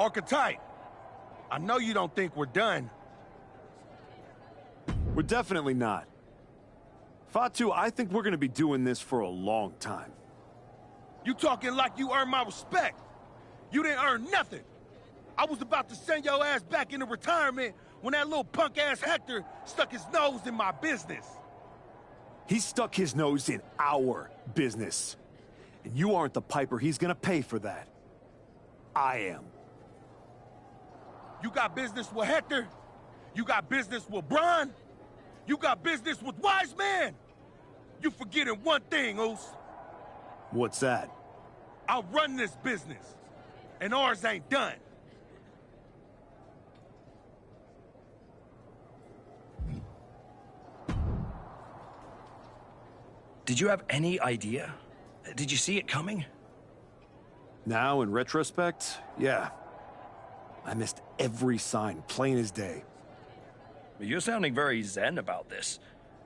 Archetype, I know you don't think we're done. We're definitely not. Fatu, I think we're gonna be doing this for a long time. You talking like you earned my respect. You didn't earn nothing. I was about to send your ass back into retirement when that little punk-ass Hector stuck his nose in my business. He stuck his nose in our business. And you aren't the piper he's gonna pay for that. I am. You got business with Hector? You got business with Bron? You got business with Wise Man? You forgetting one thing, Oos. What's that? I run this business, and ours ain't done. Did you have any idea? Did you see it coming? Now, in retrospect, yeah. I missed every sign, plain as day. You're sounding very zen about this.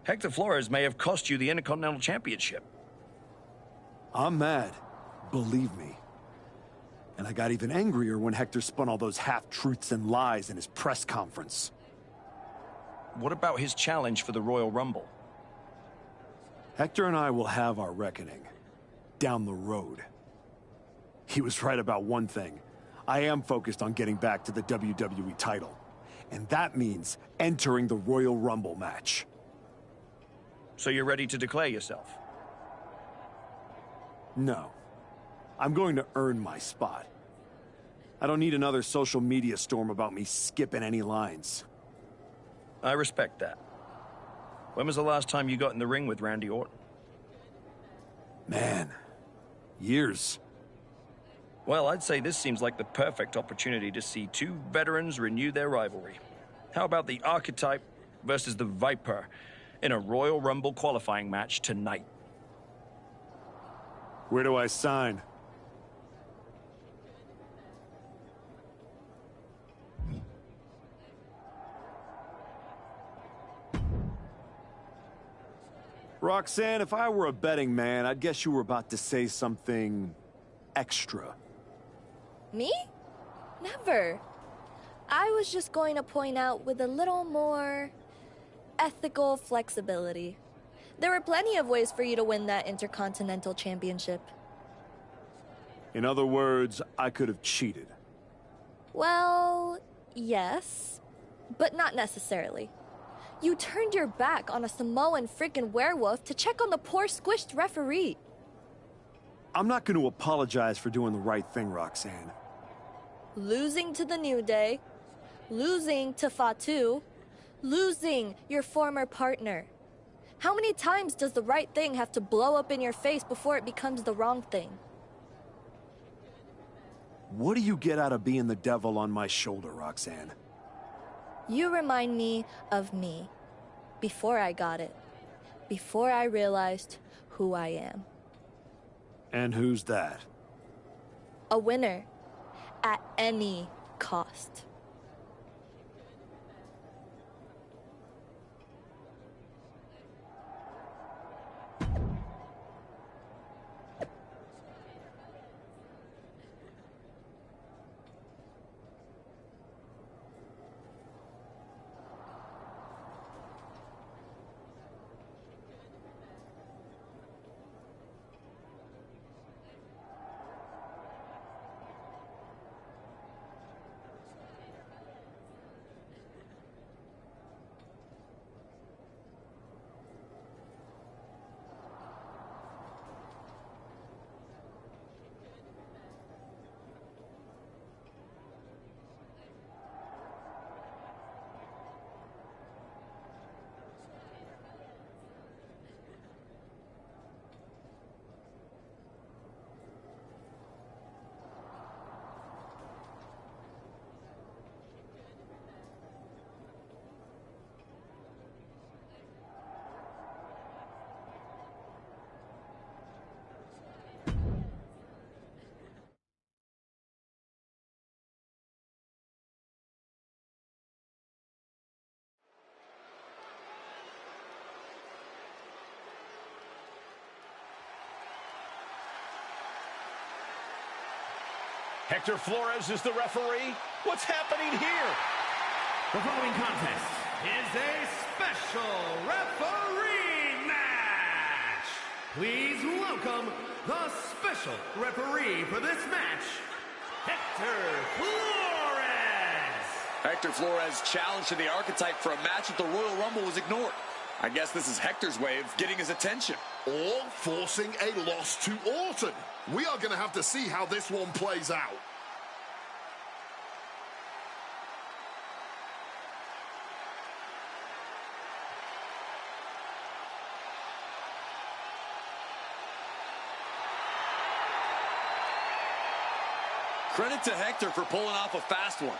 Hector Flores may have cost you the Intercontinental Championship. I'm mad, believe me. And I got even angrier when Hector spun all those half-truths and lies in his press conference. What about his challenge for the Royal Rumble? Hector and I will have our reckoning. Down the road. He was right about one thing. I am focused on getting back to the WWE title. And that means entering the Royal Rumble match. So you're ready to declare yourself? No. I'm going to earn my spot. I don't need another social media storm about me skipping any lines. I respect that. When was the last time you got in the ring with Randy Orton? Man, years. Well, I'd say this seems like the perfect opportunity to see two veterans renew their rivalry. How about the Archetype versus the Viper in a Royal Rumble qualifying match tonight? Where do I sign? Roxanne, if I were a betting man, I'd guess you were about to say something extra. Me? Never. I was just going to point out with a little more ethical flexibility. There were plenty of ways for you to win that Intercontinental Championship. In other words, I could have cheated. Well, yes, but not necessarily. You turned your back on a Samoan freaking werewolf to check on the poor squished referee. I'm not going to apologize for doing the right thing, Roxanne. Losing to the New Day, losing to Fatu, losing your former partner. How many times does the right thing have to blow up in your face before it becomes the wrong thing? What do you get out of being the devil on my shoulder, Roxanne? You remind me of me. Before I got it. Before I realized who I am. And who's that? A winner. At any cost. Hector Flores is the referee. What's happening here? The following contest is a special referee match. Please welcome the special referee for this match, Hector Flores. Hector Flores' challenge to the Archetype for a match at the Royal Rumble was ignored. I guess this is Hector's way of getting his attention. Or forcing a loss to Orton. We are going to have to see how this one plays out. Credit to Hector for pulling off a fast one.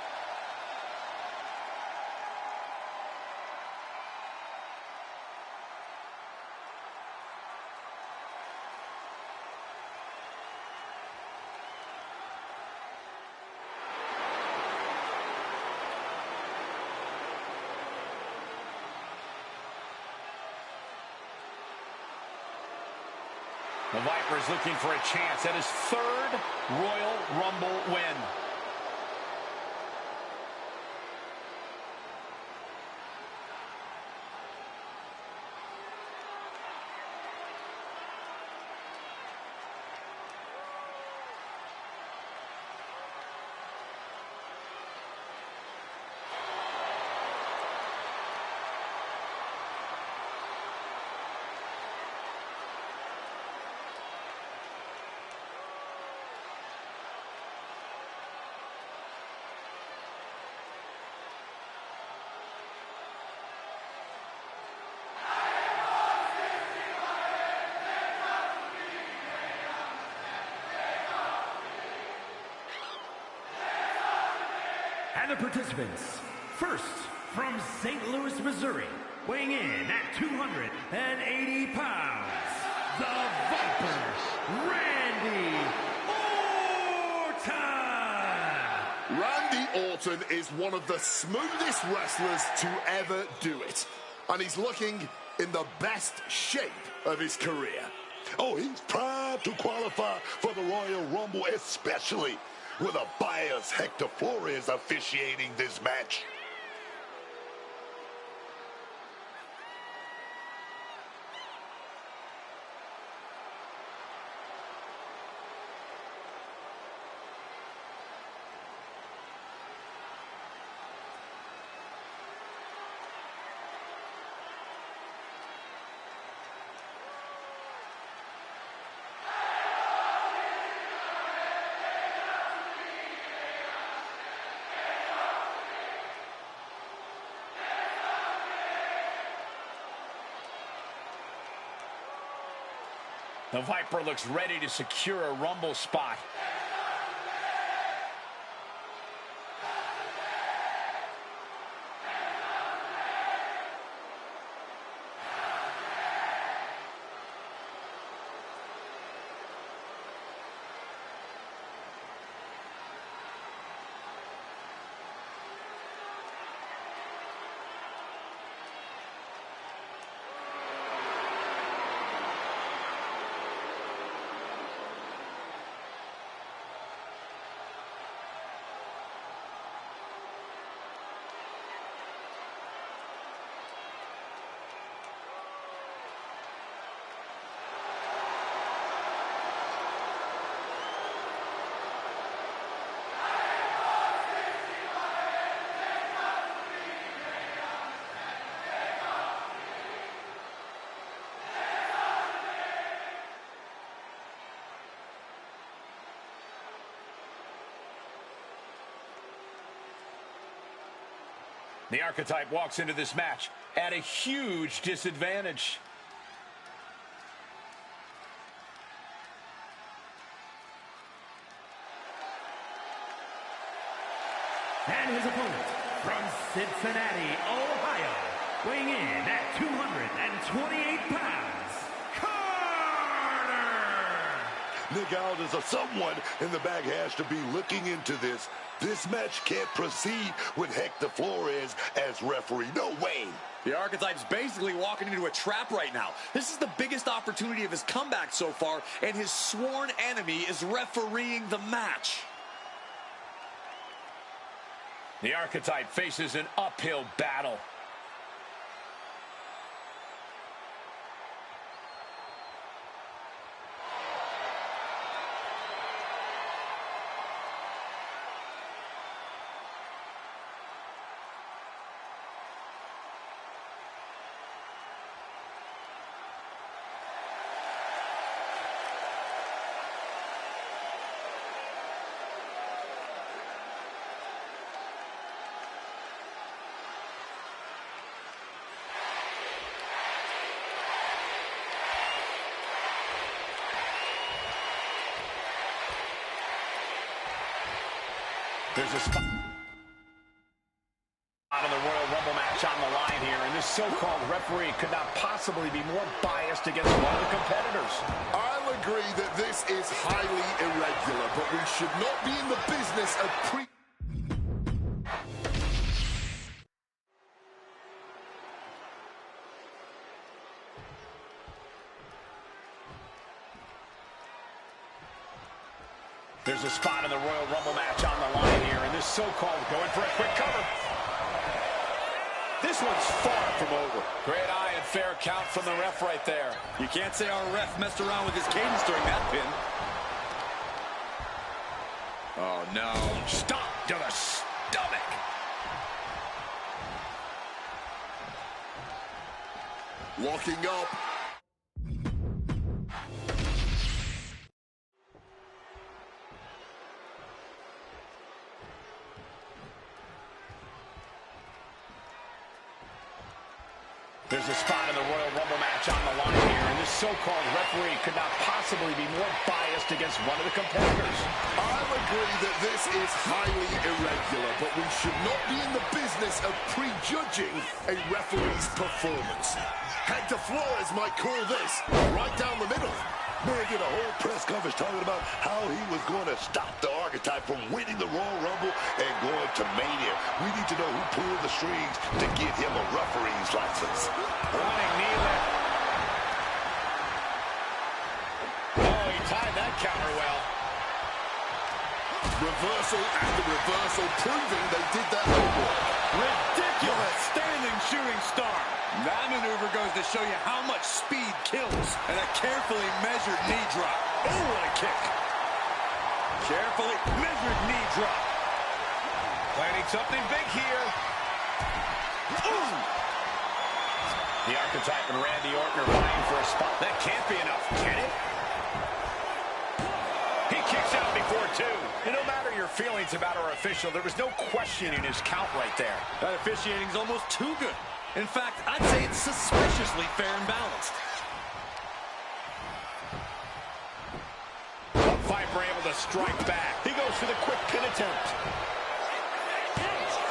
The Viper's looking for a chance at his third Royal Rumble win. And the participants, first from St. Louis, Missouri, weighing in at 280 pounds, the Viper, Randy Orton! Randy Orton is one of the smoothest wrestlers to ever do it. And he's looking in the best shape of his career. Oh, he's proud to qualify for the Royal Rumble, especially with a biased Hector Flores officiating this match. The Viper looks ready to secure a Rumble spot. The Archetype walks into this match at a huge disadvantage. And his opponent from Cincinnati, Ohio, weighing in at 228 pounds, Carter! Nick Aldis or someone in the back has to be looking into this. This match can't proceed with Hector Flores as referee. No way. The Archetype's basically walking into a trap right now. This is the biggest opportunity of his comeback so far, and his sworn enemy is refereeing the match. The Archetype faces an uphill battle. There's a spot of the Royal Rumble match on the line here, and this so-called referee could not possibly be more biased against one of the competitors. I'll agree that this is highly irregular, but we should not be in the business of There's a spot in the Royal Rumble match on the line here, and this so-called going for a quick cover. This one's far from over. Great eye and fair count from the ref right there. You can't say our ref messed around with his cadence during that pin. Oh, no. Stop to the stomach. locking up. There's a spot in the Royal Rumble match on the line here, and this so-called referee could not possibly be more biased against one of the competitors. I'll agree that this is highly irregular, but we should not be in the business of prejudging a referee's performance. Hector Flores might call this right down the middle. Man did a whole press conference talking about how he was going to stop the Archetype from winning the Royal Rumble and going to Mania. We need to know who pulled the strings to get him a referee's license. Running knee lift. Oh, he tied that counter well. Reversal after reversal, proving they did their homework. Ridiculous standing shooting star. That maneuver goes to show you how much speed kills. And a carefully measured knee drop. Oh, what a kick. Carefully measured knee drop. Planning something big here. Ooh. The Archetype and Randy Orton are vying for a spot. That can't be enough, can it? He kicks out before two. And no matter your feelings about our official, there was no questioning his count right there. That officiating's almost too good. In fact, I'd say it's suspiciously fair and balanced. Viper able to strike back. He goes for the quick pin attempt.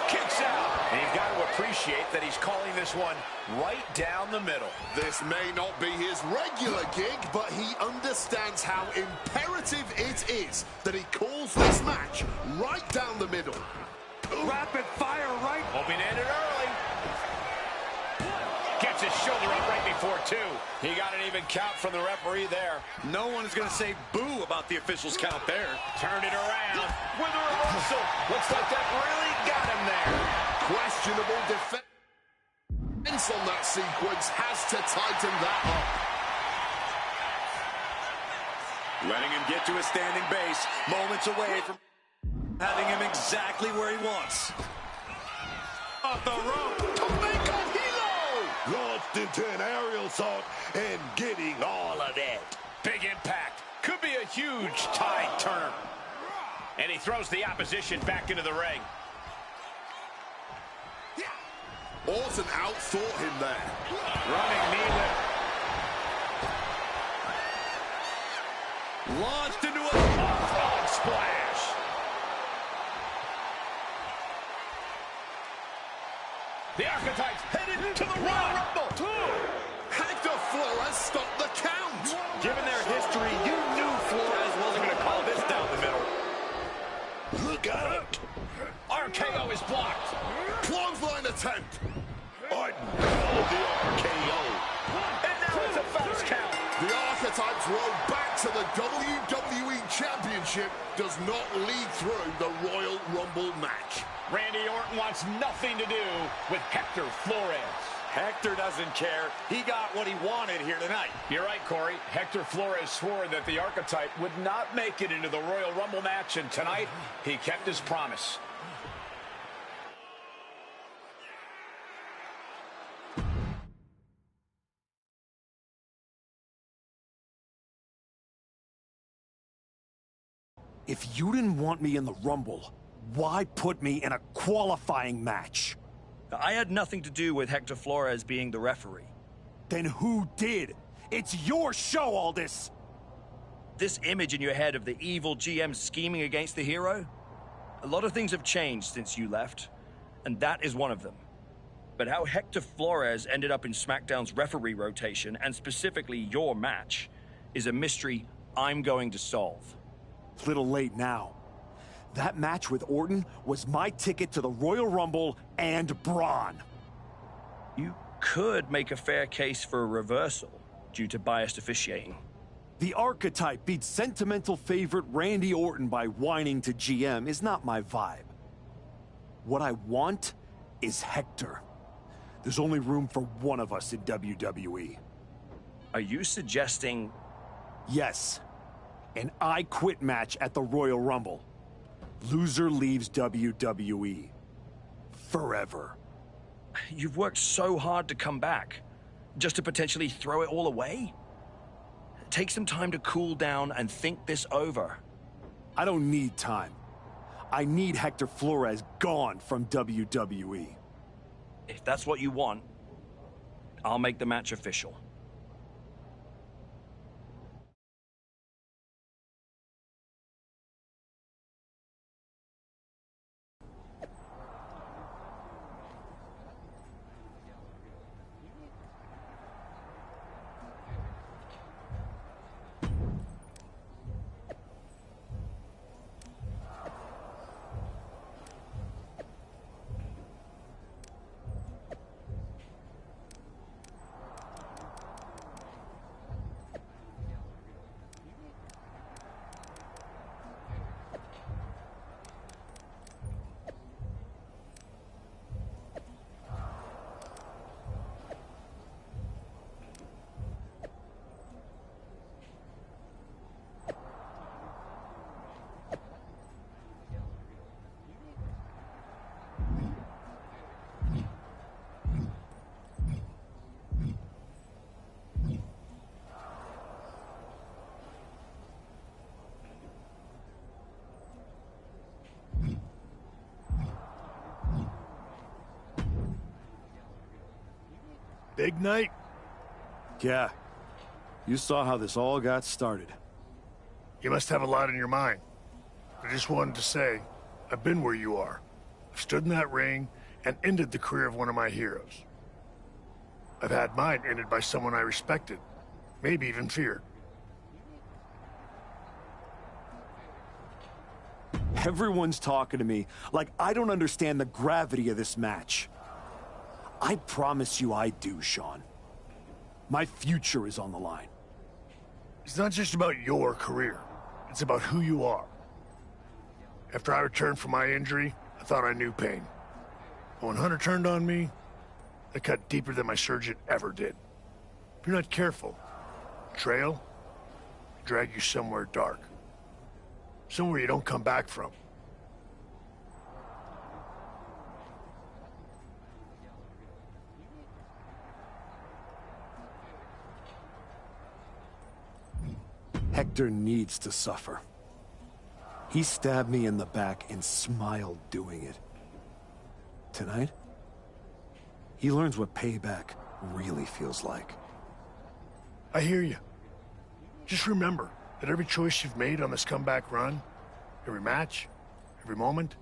Kicks out. And you've got to appreciate that he's calling this one right down the middle. This may not be his regular gig, but he understands how imperative it is that he calls this match right down the middle. Rapid fire right. Hoping to end it early. Gets his shoulder up right before two. He got an even count from the referee there. No one is going to say boo about the official's count there. Turned it around with a reversal. Looks like that really got him there. Questionable defense on that sequence, has to tighten that up. Letting him get to a standing base, moments away from having him exactly where he wants. Off the rope. Launched into an aerial assault and getting all of that. Big impact. Could be a huge tide turner. And he throws the opposition back into the ring. Orton outthought him there. Running knee lift. Launched into a Frog splash. The Archetypes headed to the Royal Rumble. Hector Flores stopped the count. Given their history, you knew Flores wasn't going to call this down the middle. Look out! RKO is blocked. Clothesline attempt. Orton called the RKO. And now it's a fast count. The Archetypes roll back to the WWE Championship championship does not lead through the Royal Rumble match. Randy Orton wants nothing to do with Hector Flores. Hector doesn't care. He got what he wanted here tonight. You're right, Corey. Hector Flores swore that the Archetype would not make it into the Royal Rumble match, and tonight he kept his promise. If you didn't want me in the Rumble, why put me in a qualifying match? I had nothing to do with Hector Flores being the referee. Then who did? It's your show, Aldis! This image in your head of the evil GM scheming against the hero? A lot of things have changed since you left, and that is one of them. But how Hector Flores ended up in SmackDown's referee rotation, and specifically your match, is a mystery I'm going to solve. Little late now. That match with Orton was my ticket to the Royal Rumble and Braun. You could make a fair case for a reversal due to biased officiating. The Archetype beat sentimental favorite Randy Orton by whining to GM is not my vibe. What I want is Hector. There's only room for one of us in WWE. Are you suggesting... Yes. An I Quit match at the Royal Rumble. Loser leaves WWE. Forever. You've worked so hard to come back, just to potentially throw it all away? Take some time to cool down and think this over. I don't need time. I need Hector Flores gone from WWE. If that's what you want, I'll make the match official. Big night? Yeah. You saw how this all got started. You must have a lot in your mind. I just wanted to say, I've been where you are. I've stood in that ring and ended the career of one of my heroes. I've had mine ended by someone I respected, maybe even feared. Everyone's talking to me like I don't understand the gravity of this match. I promise you I do, Sean. My future is on the line. It's not just about your career. It's about who you are. After I returned from my injury, I thought I knew pain. But when Hunter turned on me, it cut deeper than my surgeon ever did. If you're not careful, betrayal will drag you somewhere dark. Somewhere you don't come back from. Hector needs to suffer. He stabbed me in the back and smiled doing it. Tonight, he learns what payback really feels like. I hear you. Just remember that every choice you've made on this comeback run, every match, every moment,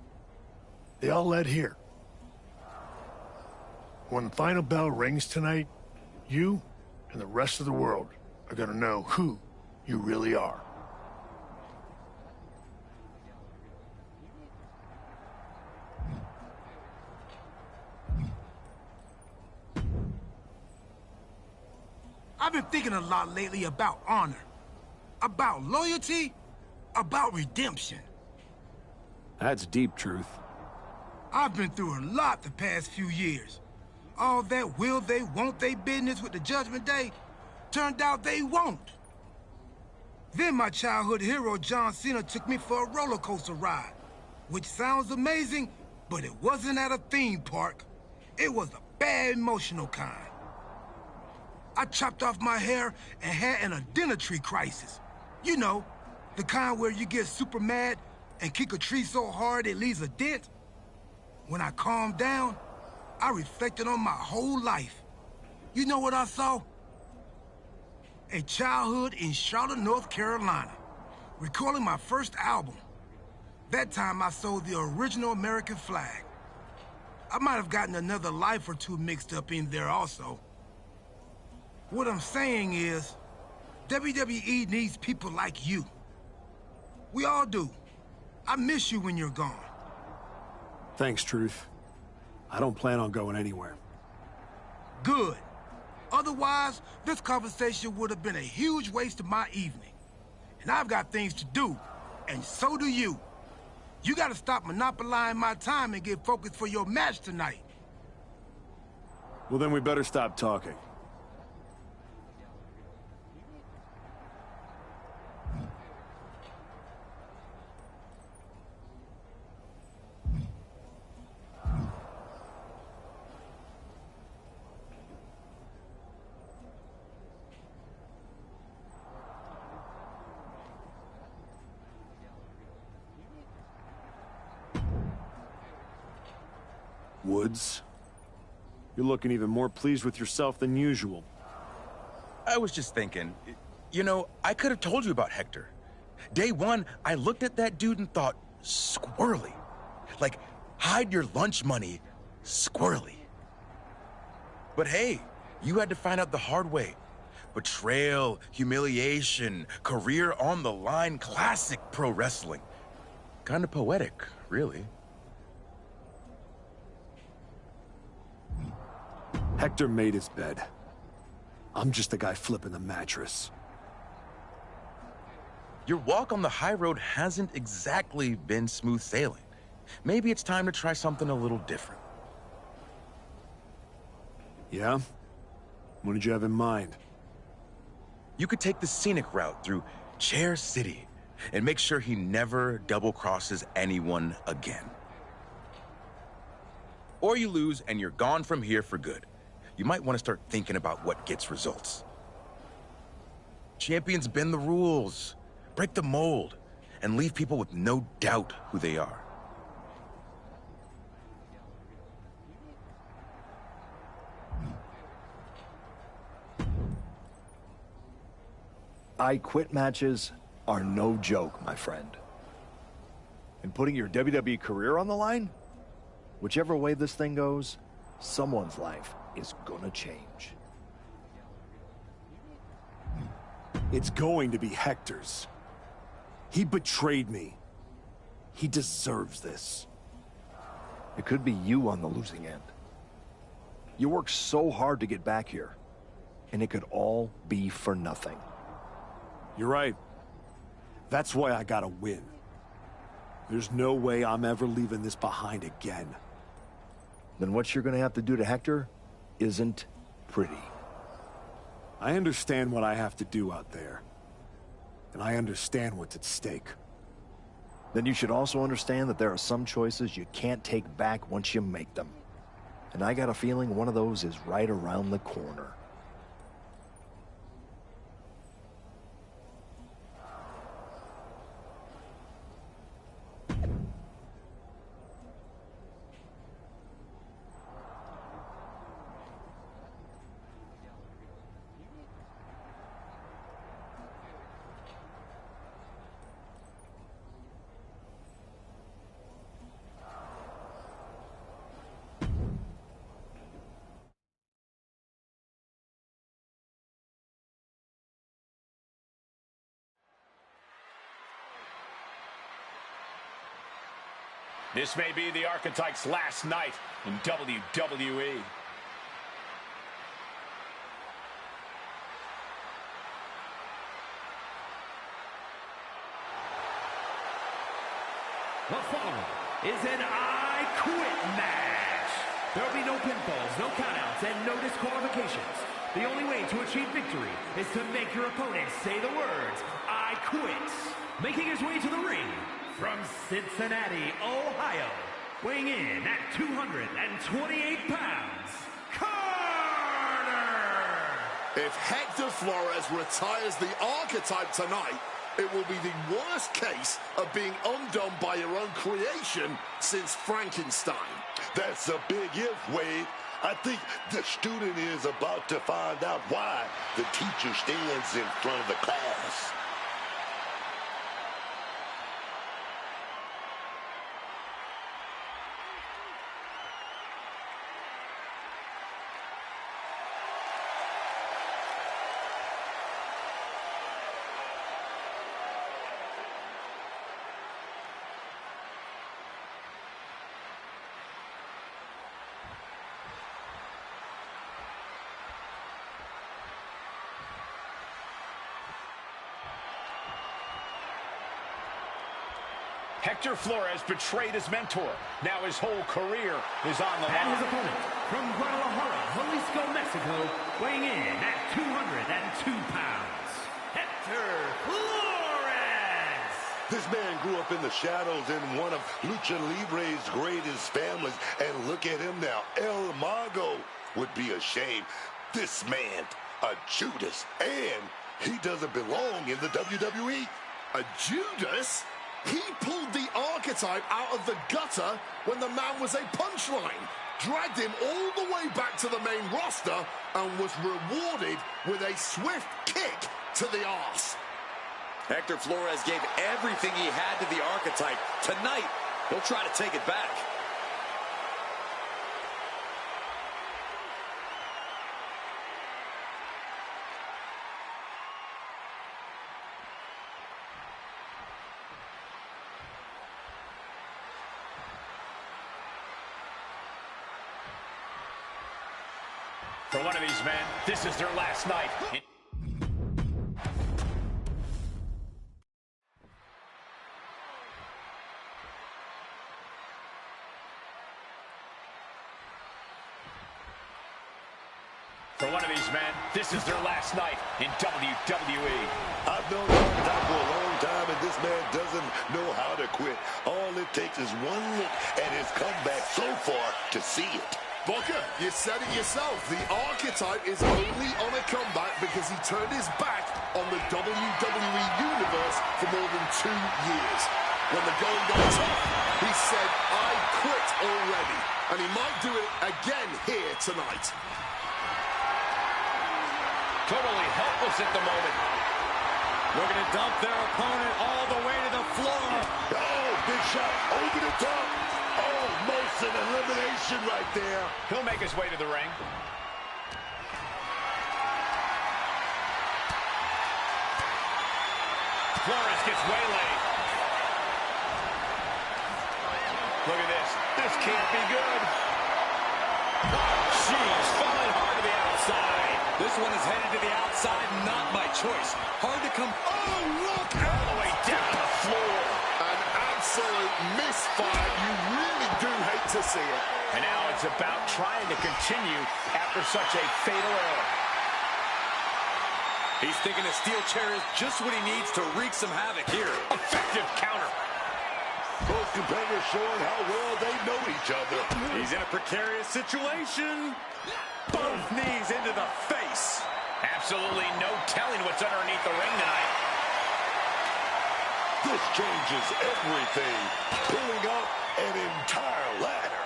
they all led here. When the final bell rings tonight, you and the rest of the world are gonna know who you really are. I've been thinking a lot lately about honor, about loyalty, about redemption. That's deep, Truth. I've been through a lot the past few years. All that will they, won't they business with the Judgment Day turned out they won't. Then my childhood hero John Cena took me for a roller coaster ride, which sounds amazing, but it wasn't at a theme park. It was a bad emotional kind. I chopped off my hair and had an identity crisis. You know, the kind where you get super mad and kick a tree so hard it leaves a dent. When I calmed down, I reflected on my whole life. You know what I saw? A childhood in Charlotte, North Carolina, recalling my first album. That time I sold the original American flag. I might have gotten another life or two mixed up in there also. What I'm saying is, WWE needs people like you. We all do. I miss you when you're gone. Thanks, Truth. I don't plan on going anywhere. Good. Otherwise, this conversation would have been a huge waste of my evening. And I've got things to do, and so do you. You gotta stop monopolizing my time and get focused for your match tonight. Well, then we better stop talking. Woods, you're looking even more pleased with yourself than usual. I was just thinking, you know, I could have told you about Hector. Day one, I looked at that dude and thought, squirrely. Like, hide your lunch money, squirrely. But hey, you had to find out the hard way. Betrayal, humiliation, career on the line, classic pro wrestling. Kind of poetic, really. Hector made his bed. I'm just the guy flipping the mattress. Your walk on the high road hasn't exactly been smooth sailing. Maybe it's time to try something a little different. Yeah? What did you have in mind? You could take the scenic route through Chair City and make sure he never double-crosses anyone again. Or you lose and you're gone from here for good. You might want to start thinking about what gets results. Champions bend the rules, break the mold, and leave people with no doubt who they are. I quit matches are no joke, my friend. And putting your WWE career on the line? Whichever way this thing goes, someone's life is gonna change. It's going to be Hector's. He betrayed me. He deserves this. It could be you on the losing end. You worked so hard to get back here, and it could all be for nothing. You're right. That's why I gotta win. There's no way I'm ever leaving this behind again. Then what you're gonna have to do to Hector isn't pretty. I understand what I have to do out there. And I understand what's at stake. Then you should also understand that there are some choices you can't take back once you make them. And I got a feeling one of those is right around the corner. This may be the Archetype's last night in WWE. The following is an I Quit match. There will be no pinfalls, no countouts, and no disqualifications. The only way to achieve victory is to make your opponent say the words, I quit. Making his way to the ring from Cincinnati, Ohio, weighing in at 228 pounds, Carter! If Hector Flores retires the Archetype tonight, it will be the worst case of being undone by your own creation since Frankenstein. That's a big if, Wade. I think the student is about to find out why the teacher stands in front of the class. Hector Flores betrayed his mentor. Now his whole career is on the line. And his opponent from Guadalajara, Jalisco, Mexico, weighing in at 202 pounds, Hector Flores! This man grew up in the shadows in one of Lucha Libre's greatest families, and look at him now. El Mago would be ashamed. This man, a Judas, and he doesn't belong in the WWE. A Judas? He pulled the Archetype out of the gutter when the man was a punchline, dragged him all the way back to the main roster, and was rewarded with a swift kick to the arse. Hector Flores gave everything he had to the Archetype. Tonight, he'll try to take it back. For one of these men, this is their last night. For one of these men, this is their last night in WWE. I've known Archetype for a long time, and this man doesn't know how to quit. All it takes is one look at his comeback so far to see it. Booker, you said it yourself. The Archetype is only on a comeback because he turned his back on the WWE Universe for more than 2 years. When the going got tough, he said, I quit already. And he might do it again here tonight. Totally helpless at the moment. Looking to dump their opponent all the way to the floor. Oh, big shot over the top. Almost an elimination right there. He'll make his way to the ring. Flores gets waylaid. Look at this. This can't be good. She's falling hard to the outside. This one is headed to the outside, not by choice. Hard to come. Oh, look All the way down the floor. An absolute misfire. You really do hate to see it. And now it's about trying to continue after such a fatal error. He's thinking a steel chair is just what he needs to wreak some havoc here. Effective counter. Both competitors showing how well they know each other. He's in a precarious situation. Both knees into the face. Absolutely no telling what's underneath the ring tonight. This changes everything. Pulling up an entire ladder.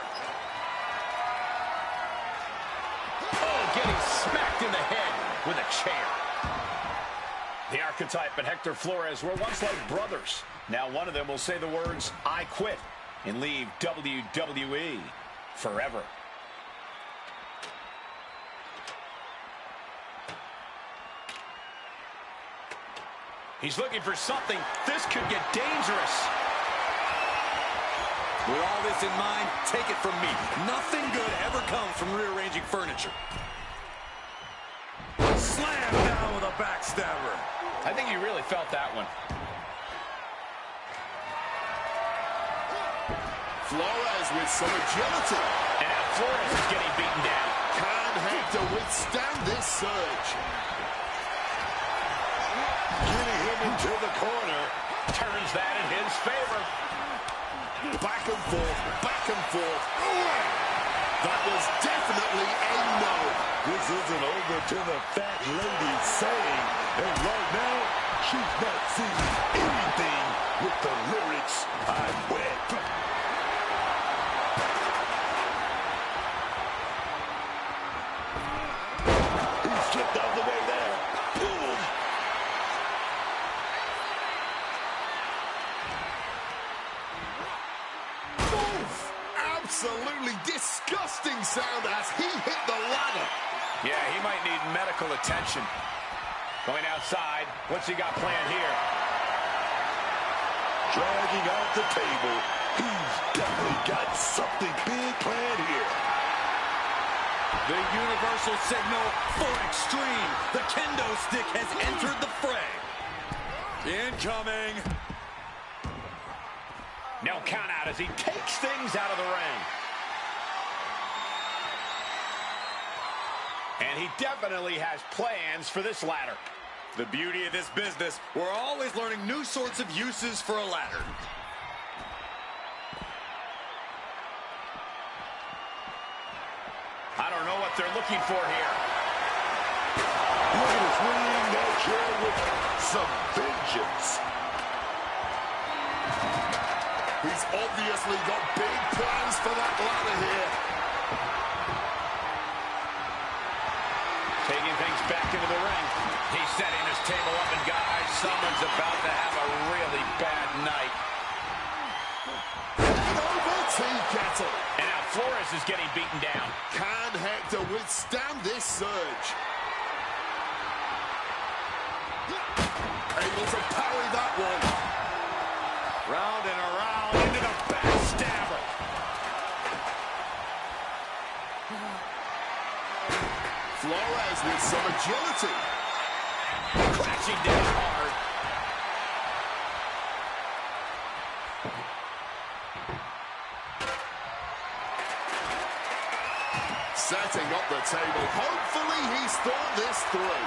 Oh, getting smacked in the head with a chair. The Archetype and Hector Flores were once like brothers. Now one of them will say the words, I quit, and leave WWE forever. He's looking for something. This could get dangerous. With all this in mind, take it from me. Nothing good ever comes from rearranging furniture. Slam down with a backstabber. I think you really felt that one. Flores with some agility. And now Flores is getting beaten down. Can Hector withstand this surge? Getting him into the corner. Turns that in his favor. Back and forth, back and forth. That was definitely a no. This isn't over till the fat lady's saying. And right now, she's not seeing anything with the lyrics, I'm wet. He slipped out of the way there. Boom. Oof. Absolutely disgusting sound as he hit the ladder. Yeah, he might need medical attention. Going outside. What's he got planned here? Dragging out the table. He's definitely got something big planned here. The universal signal for extreme. The kendo stick has entered the fray. Incoming. No count out as he takes things out of the ring. And he definitely has plans for this ladder. The beauty of this business, we're always learning new sorts of uses for a ladder. I don't know what they're looking for here. Look at his ring that chair with some vengeance. He's obviously got big plans for that ladder here. Taking things back into the ring. He's setting his table up, and guys, someone's about to have a really bad night. Over tea kettle. And now Flores is getting beaten down. Can Hector withstand this surge? Able to parry that one. Round and around into the backstabber. Flores with some agility. Crashing down hard. Setting up the table. Hopefully he's thought this through.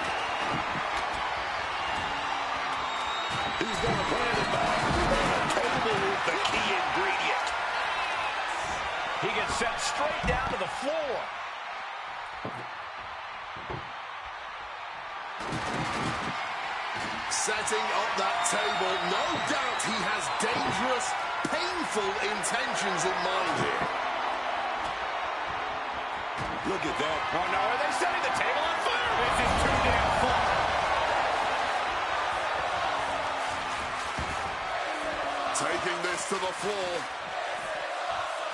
He's going to plan it back. The table is the key ingredient. He gets set straight down to the floor. Setting up that table. No doubt he has dangerous, painful intentions in mind here. Look at that. Oh, no, are they setting the table on fire? This is too damn far. Taking this to the floor.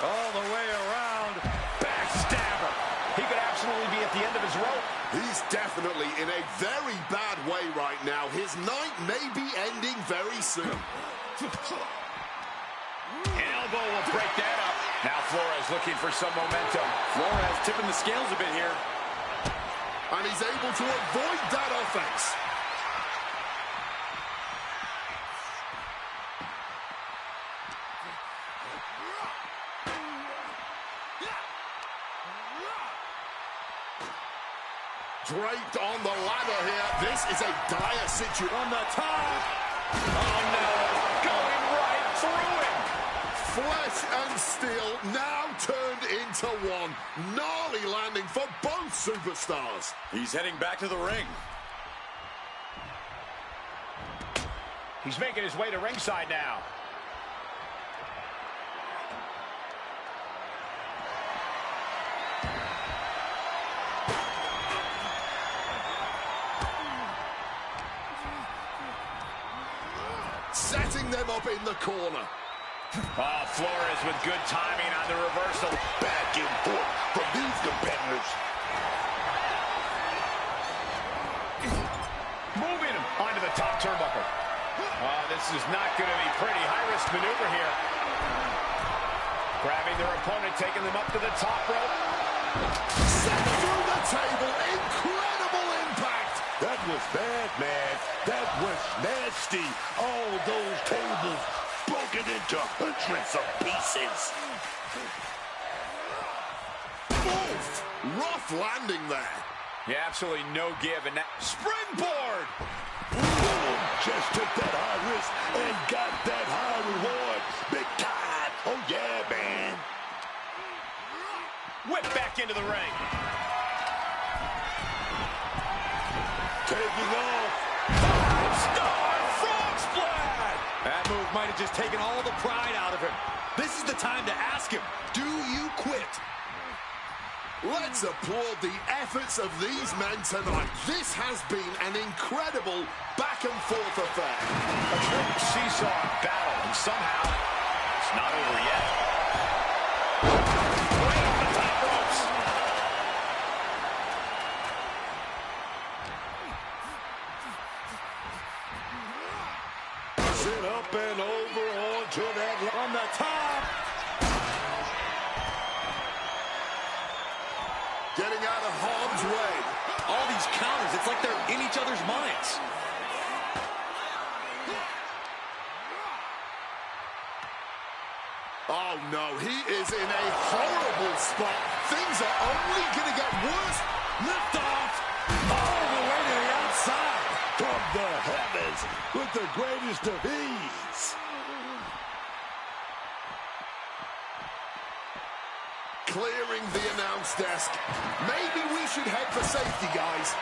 All the way around. Backstabber. He could absolutely be at the end of his rope. He's definitely in a very bad way right now. His night may be ending very soon. An elbow will break that up. Now Flores looking for some momentum. Flores tipping the scales a bit here. And he's able to avoid that offense. Draped on the ladder here. This is a dire situation. On the top. Oh, no. Going right through him. Flesh and steel now turned into one. Gnarly landing for both superstars. He's heading back to the ring. He's making his way to ringside now. Setting them up in the corner. Oh, Flores with good timing on the reversal. Back and forth from these competitors. Moving him onto the top turnbuckle. Oh, this is not going to be pretty. High-risk maneuver here. Grabbing their opponent, taking them up to the top rope. Set through the table. Incredible impact. That was bad, man. That was nasty. All those tables broken. broken into hundreds of pieces. Oof! Rough landing there. Yeah, absolutely no give. And that springboard! Boom! Just took that high risk and got that high reward. Big time. Oh, yeah, man. Whip back into the ring. Taking off. 5-star frog splash! That move might have just taken all the pride out of him. This is the time to ask him, do you quit? Let's applaud the efforts of these men tonight. This has been an incredible back-and-forth affair. A true seesaw battle, and somehow it's not over yet. Way off the top ropes. Sit up and over onto that From the top. Getting out of harm's way. All these counters, it's like they're in each other's minds. Oh, no, he is in a horrible spot. Things are only going to get worse. lift off all the way to the outside from the heavens with the greatest of ease. Clearing the announce desk. Maybe we should head for safety, guys.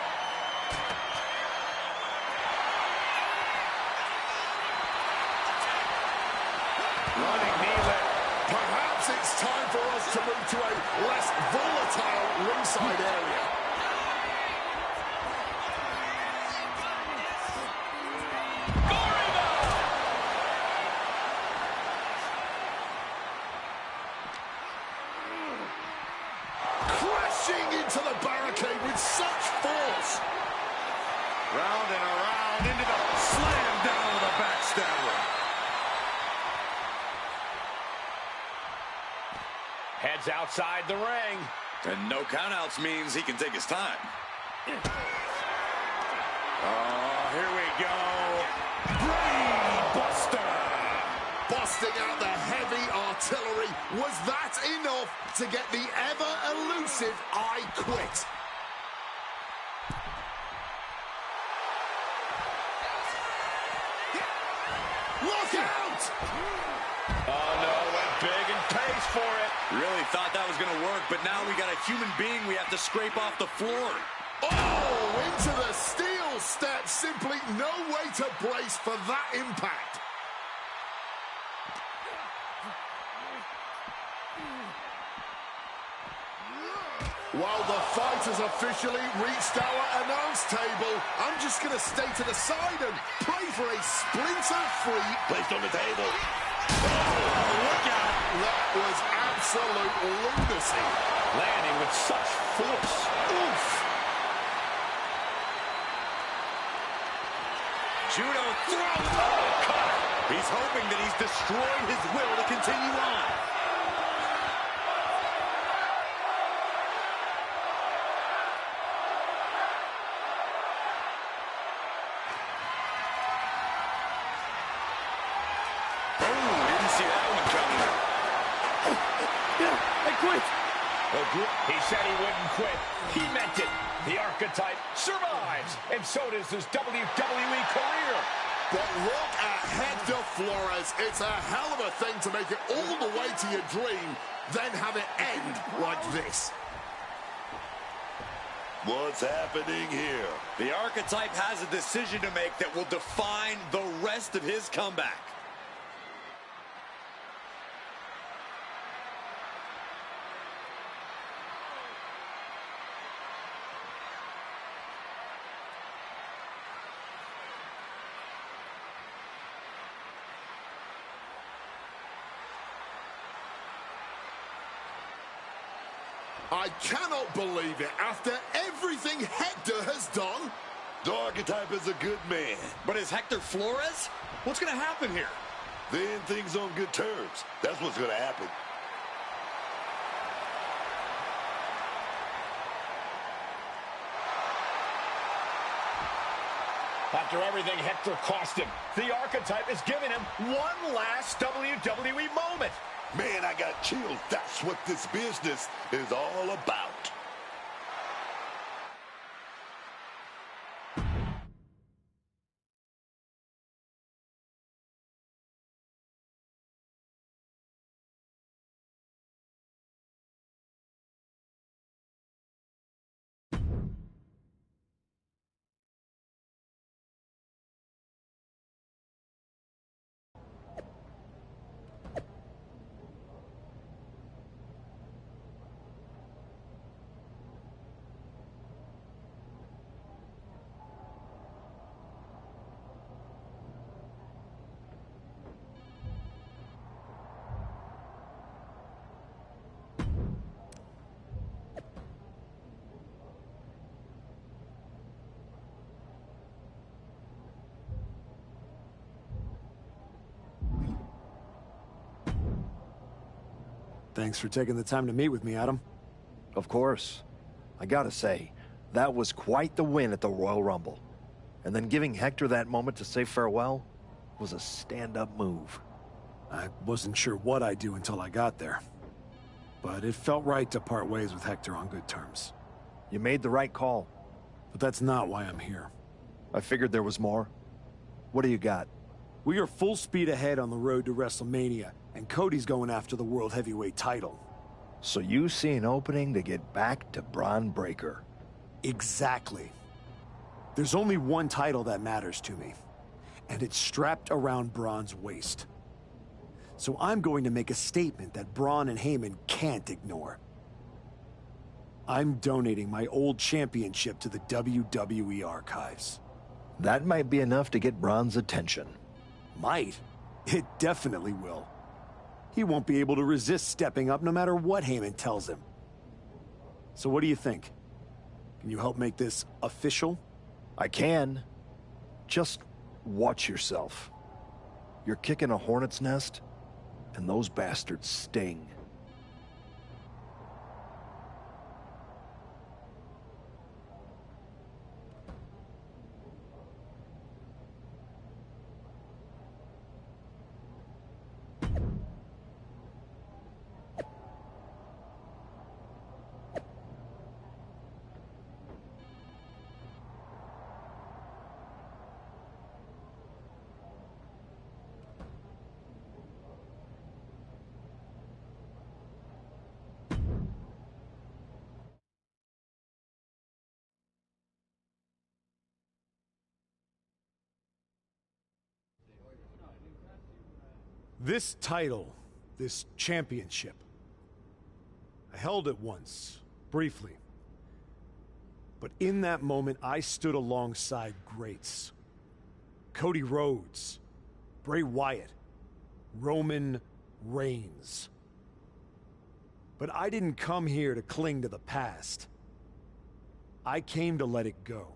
Running knee lift. Perhaps it's time for us to move to a less volatile ringside area. Crashing into the barricade with such force. Round and around into the slam down with a backstabber. Heads outside the ring. And no countouts means he can take his time. Oh, here we go. Brain Buster! Busting out the heavy artillery. Was that enough to get the ever-elusive I Quit? Look out! Oh, no, went big and pays for it. Really thought that was going to work, but now we got a human being we have to scrape off the floor. Oh, into the steel steps. Simply no way to brace for that impact. While the fight has officially reached our announce table, I'm just going to stay to the side and pray for a splinter-free Placed on the table. Oh, look out! That was absolute lunacy. Landing with such force. Oof! Judo throw. Oh, cut. He's hoping that he's destroyed his will to continue on. He said he wouldn't quit. He meant it. The archetype survives, and so does his WWE career. But look at Hector Flores. It's a hell of a thing to make it all the way to your dream, then have it end like this. What's happening here? The archetype has a decision to make that will define the rest of his comeback. I cannot believe it. After everything Hector has done. The archetype is a good man. But is Hector Flores? What's going to happen here? Then things on good terms. That's what's going to happen. After everything Hector cost him, the Archetype is giving him one last WWE moment. Man, I got chills. That's what this business is all about. Thanks for taking the time to meet with me, Adam. Of course. I gotta say, that was quite the win at the Royal Rumble. And then giving Hector that moment to say farewell was a stand-up move. I wasn't sure what I'd do until I got there. But it felt right to part ways with Hector on good terms. You made the right call. But that's not why I'm here. I figured there was more. What do you got? We are full speed ahead on the road to WrestleMania, and Cody's going after the World Heavyweight title. So you see an opening to get back to Braun Breaker. Exactly. There's only one title that matters to me, and it's strapped around Braun's waist. So I'm going to make a statement that Braun and Heyman can't ignore. I'm donating my old championship to the WWE archives. That might be enough to get Braun's attention. Might. It definitely will. He won't be able to resist stepping up no matter what Heyman tells him. So what do you think? Can you help make this official? I can. Just watch yourself. You're kicking a hornet's nest, and those bastards sting. This title, this championship, I held it once, briefly. But in that moment, I stood alongside greats. Cody Rhodes, Bray Wyatt, Roman Reigns. But I didn't come here to cling to the past. I came to let it go.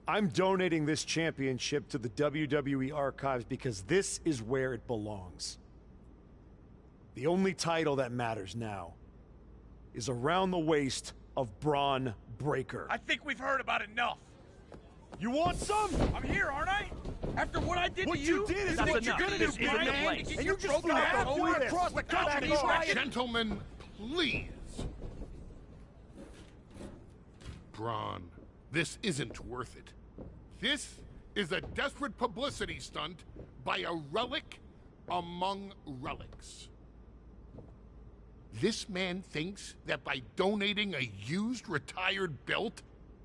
I'm donating this championship to the WWE archives because this is where it belongs. The only title that matters now is around the waist of Braun Breaker. I think we've heard about enough. You want some? I'm here, aren't I? After what I did What to you? you did is what what you're you're gonna gonna do, do, Brian? man. And And you you just broke flew out halfway over across the country. Gentlemen, please. Braun, this isn't worth it. This is a desperate publicity stunt by a relic among relics. This man thinks that by donating a used retired belt,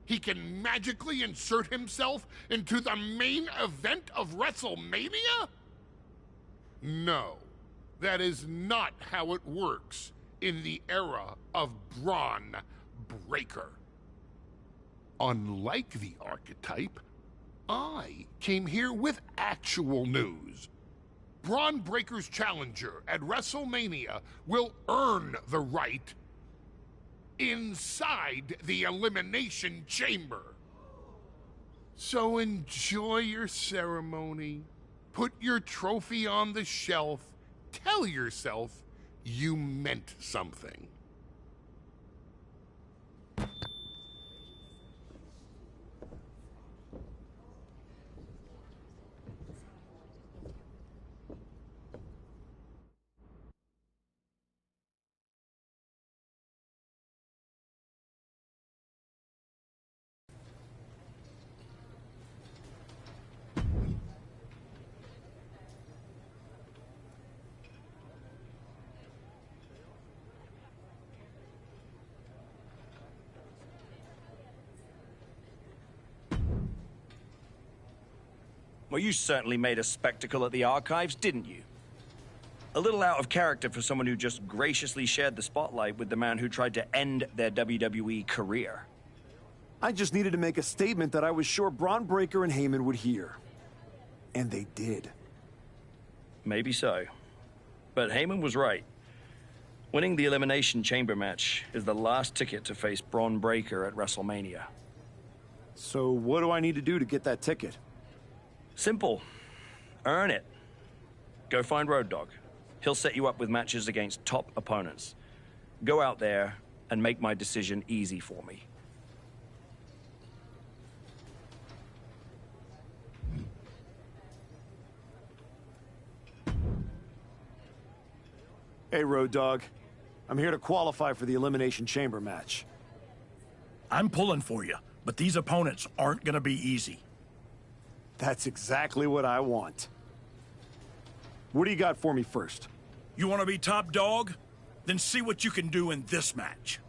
he can magically insert himself into the main event of WrestleMania? No, that is not how it works in the era of Braun Breaker. Unlike the archetype, I came here with actual news. Braun Breaker's challenger at WrestleMania will earn the right inside the Elimination Chamber. So enjoy your ceremony, put your trophy on the shelf, tell yourself you meant something. Well, you certainly made a spectacle at the archives, didn't you? A little out of character for someone who just graciously shared the spotlight with the man who tried to end their WWE career. I just needed to make a statement that I was sure Braun Breaker and Heyman would hear. And they did. Maybe so. But Heyman was right. Winning the Elimination Chamber match is the last ticket to face Braun Breaker at WrestleMania. So what do I need to do to get that ticket? Simple. Earn it. Go find Road Dogg. He'll set you up with matches against top opponents. Go out there and make my decision easy for me. Hey, Road Dogg. I'm here to qualify for the Elimination Chamber match. I'm pulling for you, but these opponents aren't gonna be easy. That's exactly what I want. What do you got for me first? You wanna be top dog? Then see what you can do in this match.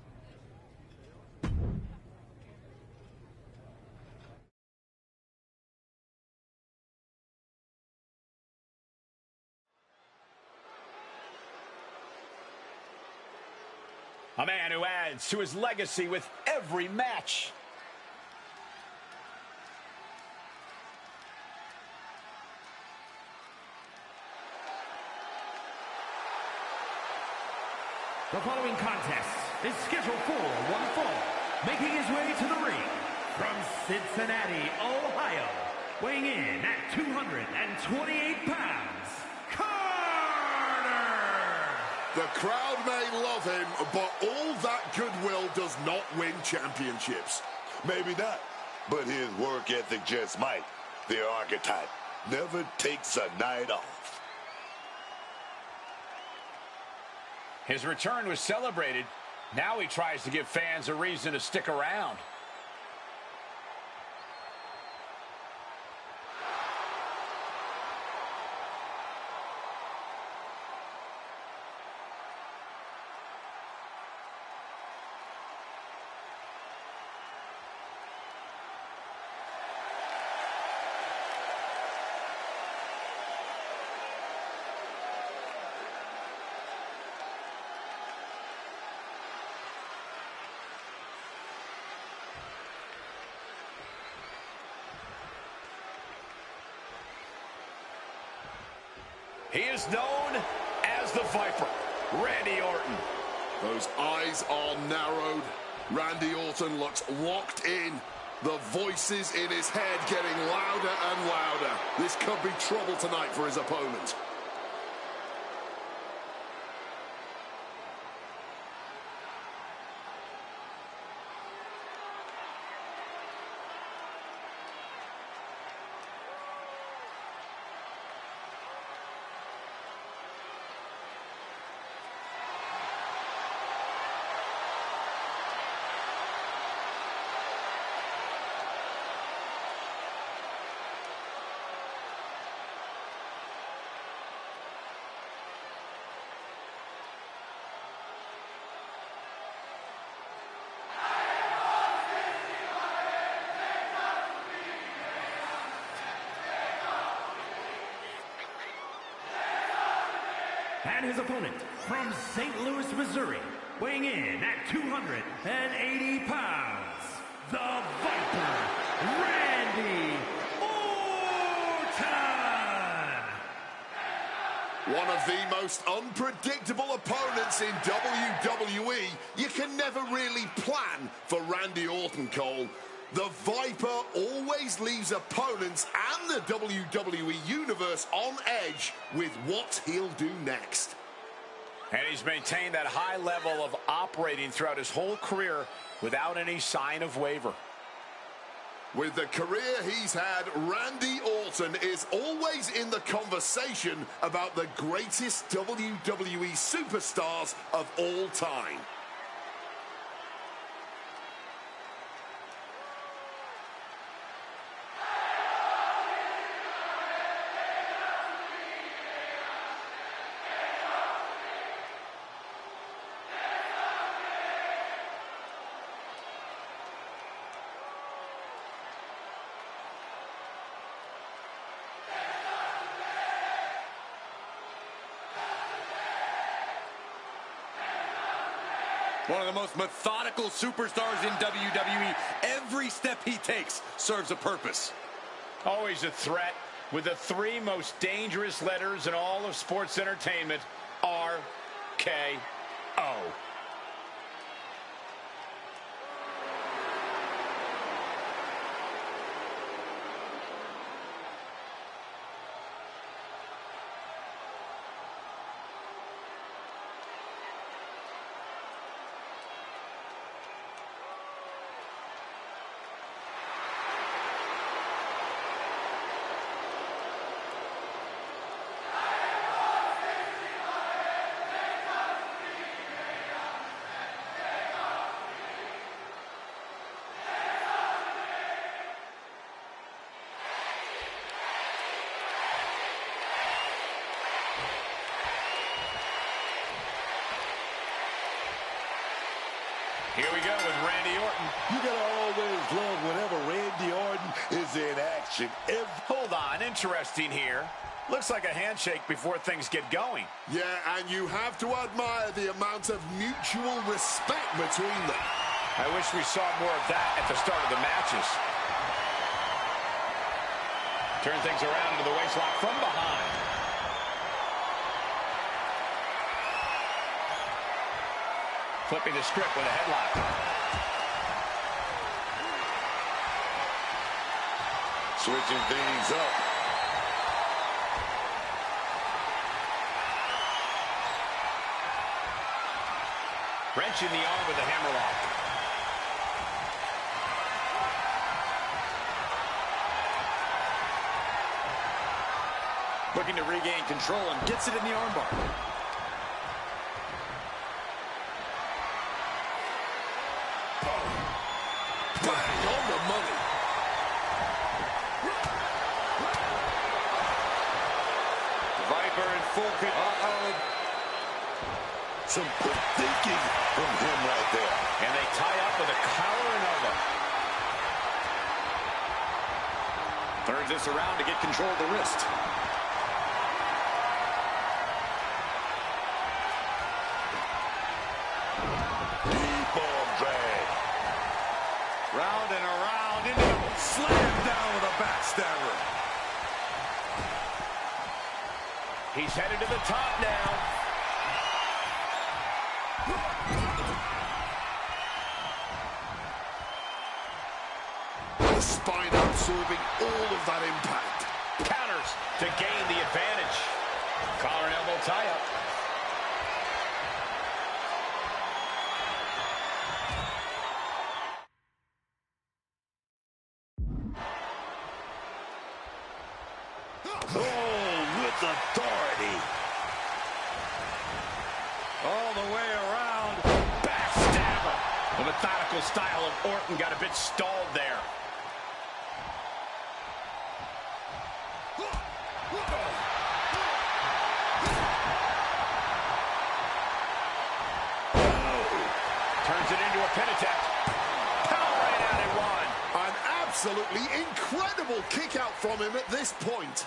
A man who adds to his legacy with every match. The following contest is scheduled for one fall. Making his way to the ring from Cincinnati, Ohio, weighing in at 228 pounds, Carter! The crowd may love him, but all that goodwill does not win championships. Maybe not, but his work ethic just might. The archetype never takes a night off. His return was celebrated. Now he tries to give fans a reason to stick around. He is known as the Viper, Randy Orton. Those eyes are narrowed. Randy Orton looks locked in. The voices in his head getting louder and louder. This could be trouble tonight for his opponent. And his opponent from St. Louis, Missouri, weighing in at 280 pounds, the Viper, Randy Orton! One of the most unpredictable opponents in WWE. You can never really plan for Randy Orton, Cole. The Viper always leaves opponents and the WWE Universe on edge with what he'll do next. And he's maintained that high level of operating throughout his whole career without any sign of waver. With the career he's had, Randy Orton is always in the conversation about the greatest WWE superstars of all time. One of the most methodical superstars in WWE. Every step he takes serves a purpose. Always a threat with the three most dangerous letters in all of sports entertainment, RKO. Here we go with Randy Orton. You gotta always love whenever Randy Orton is in action. Hold on, interesting here. Looks like a handshake before things get going. Yeah, and you have to admire the amount of mutual respect between them. I wish we saw more of that at the start of the matches. Turn things around into the waistlock from behind. Flipping the script with a headlock. Switching things up. Wrenching the arm with a hammerlock. Looking to regain control and gets it in the armbar. Bang on the money. Viper in full control. Some good thinking from him right there. And they tie up with a collar and elbow. Turns this around to get control of the wrist. Deep arm drag. Round and around into the slam down with a backstabber. He's headed to the top now. The spine absorbing all of that impact. Counters to gain the advantage. Collar and elbow tie-up. Oh, with authority. All the way around. Backstabber. The methodical style of Orton got a bit stalled there. Turns it into a pin attempt. Power right out in one. An absolutely incredible kick out from him at this point.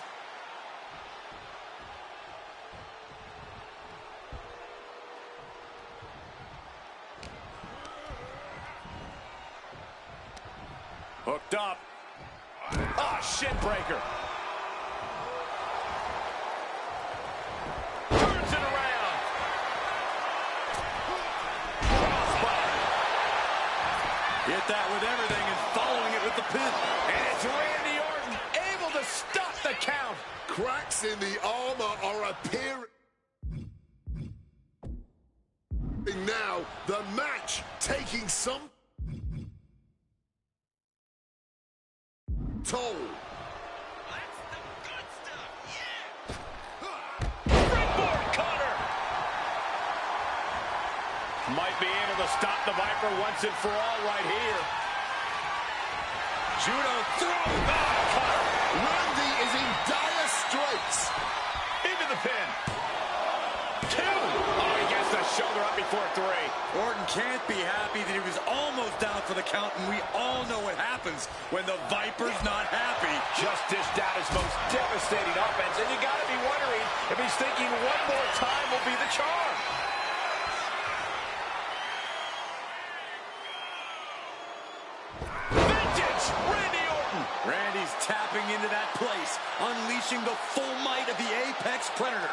Hooked up. Ah, shin breaker. Turns it around. Crossbody. Hit that with everything and following it with the pin. And it's Randy Orton able to stop the count. Cracks in the armor are appearing now. The match taking some toll. That's the good stuff, yeah! Springboard cutter! Might be able to stop the Viper once and for all right here. Judo throw! Cutter! Randy is in dire straits. Into the pin. 2! Oh, he gets the shoulder up before 3. Orton can't be happy that he was almost down for the count, and we all know what happens when the Viper's not happy. Just dished out his most devastating offense, and you gotta be wondering if he's thinking one more time will be the charm. unleashing the full might of the Apex Predator.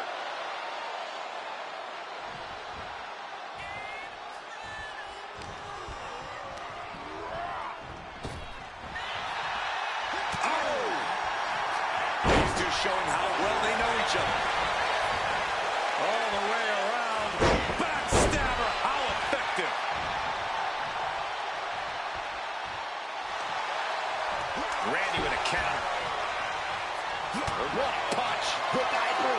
Showing how well they know each other. All the way around. Backstabber. How effective. Randy with a counter. What a punch. The Viper.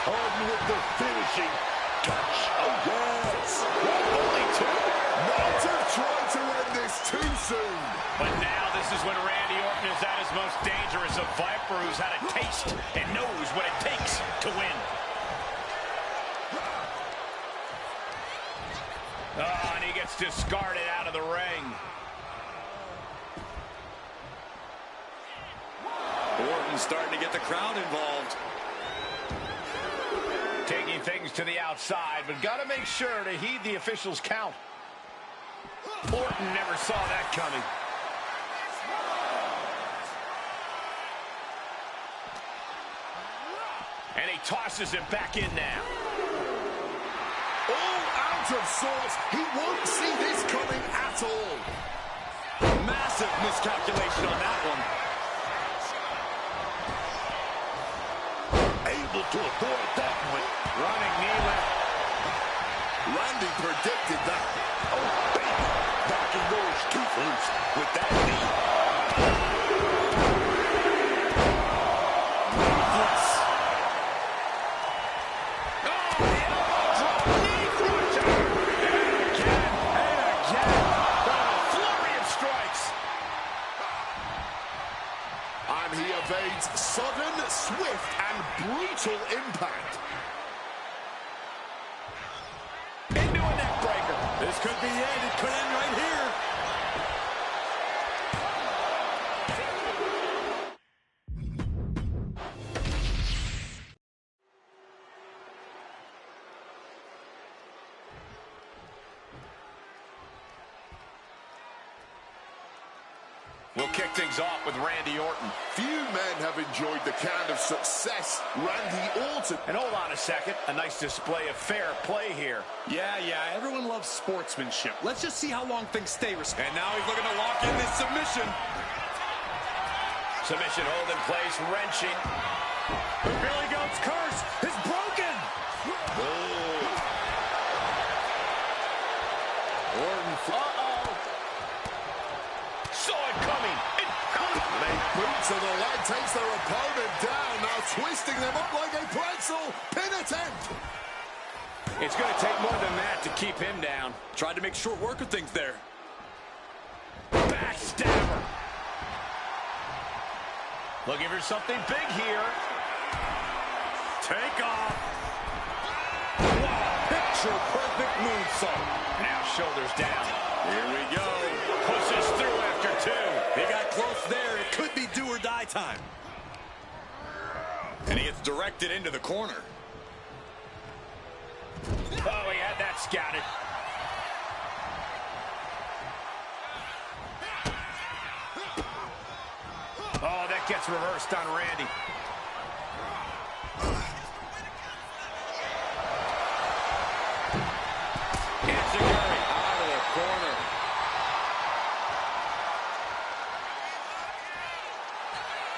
Orton with the finishing touch. Oh, yes. Only two. Not to try to end this too soon. But now this is when Randy Orton is at his most dangerous, a Viper who's had a taste and knows what it takes to win. Oh, and he gets discarded out of the ring. Orton starting to get the crowd involved. Taking things to the outside, but got to make sure to heed the officials' count. Orton never saw that coming. And he tosses it back in now. All out of sorts. He won't see this coming at all. Massive miscalculation on that one. Able to avoid that one. Running knee lift. Randy predicted that. Oh, baby. Backing those teeth loose with that knee. Ruthless. He evades sudden, swift, and brutal impact. Into a neck breaker. This could be it. It could end right here. We'll kick things off with Randy Orton. Few men have enjoyed the kind of success Randy Orton. And hold on a second. A nice display of fair play here. Yeah. Everyone loves sportsmanship. Let's just see how long things stay respectful. And now he's looking to lock in this submission. Submission hold in place, wrenching. The Billy Goat's curse is broken. Orton. Saw it coming. It couldn't. A boot to the leg takes their opponent down. Now twisting them up like a pretzel. Pin attempt. It's going to take more than that to keep him down. Tried to make short work of things there. Backstabber. Looking for something big here. Take off. Wow, picture perfect moonsault. Now shoulders down. Here we go. Pushes through after two. He got close there. It could be do or die time. And he gets directed into the corner. Oh, he had that scouted. Oh, that gets reversed on Randy. Enziguri out of the corner.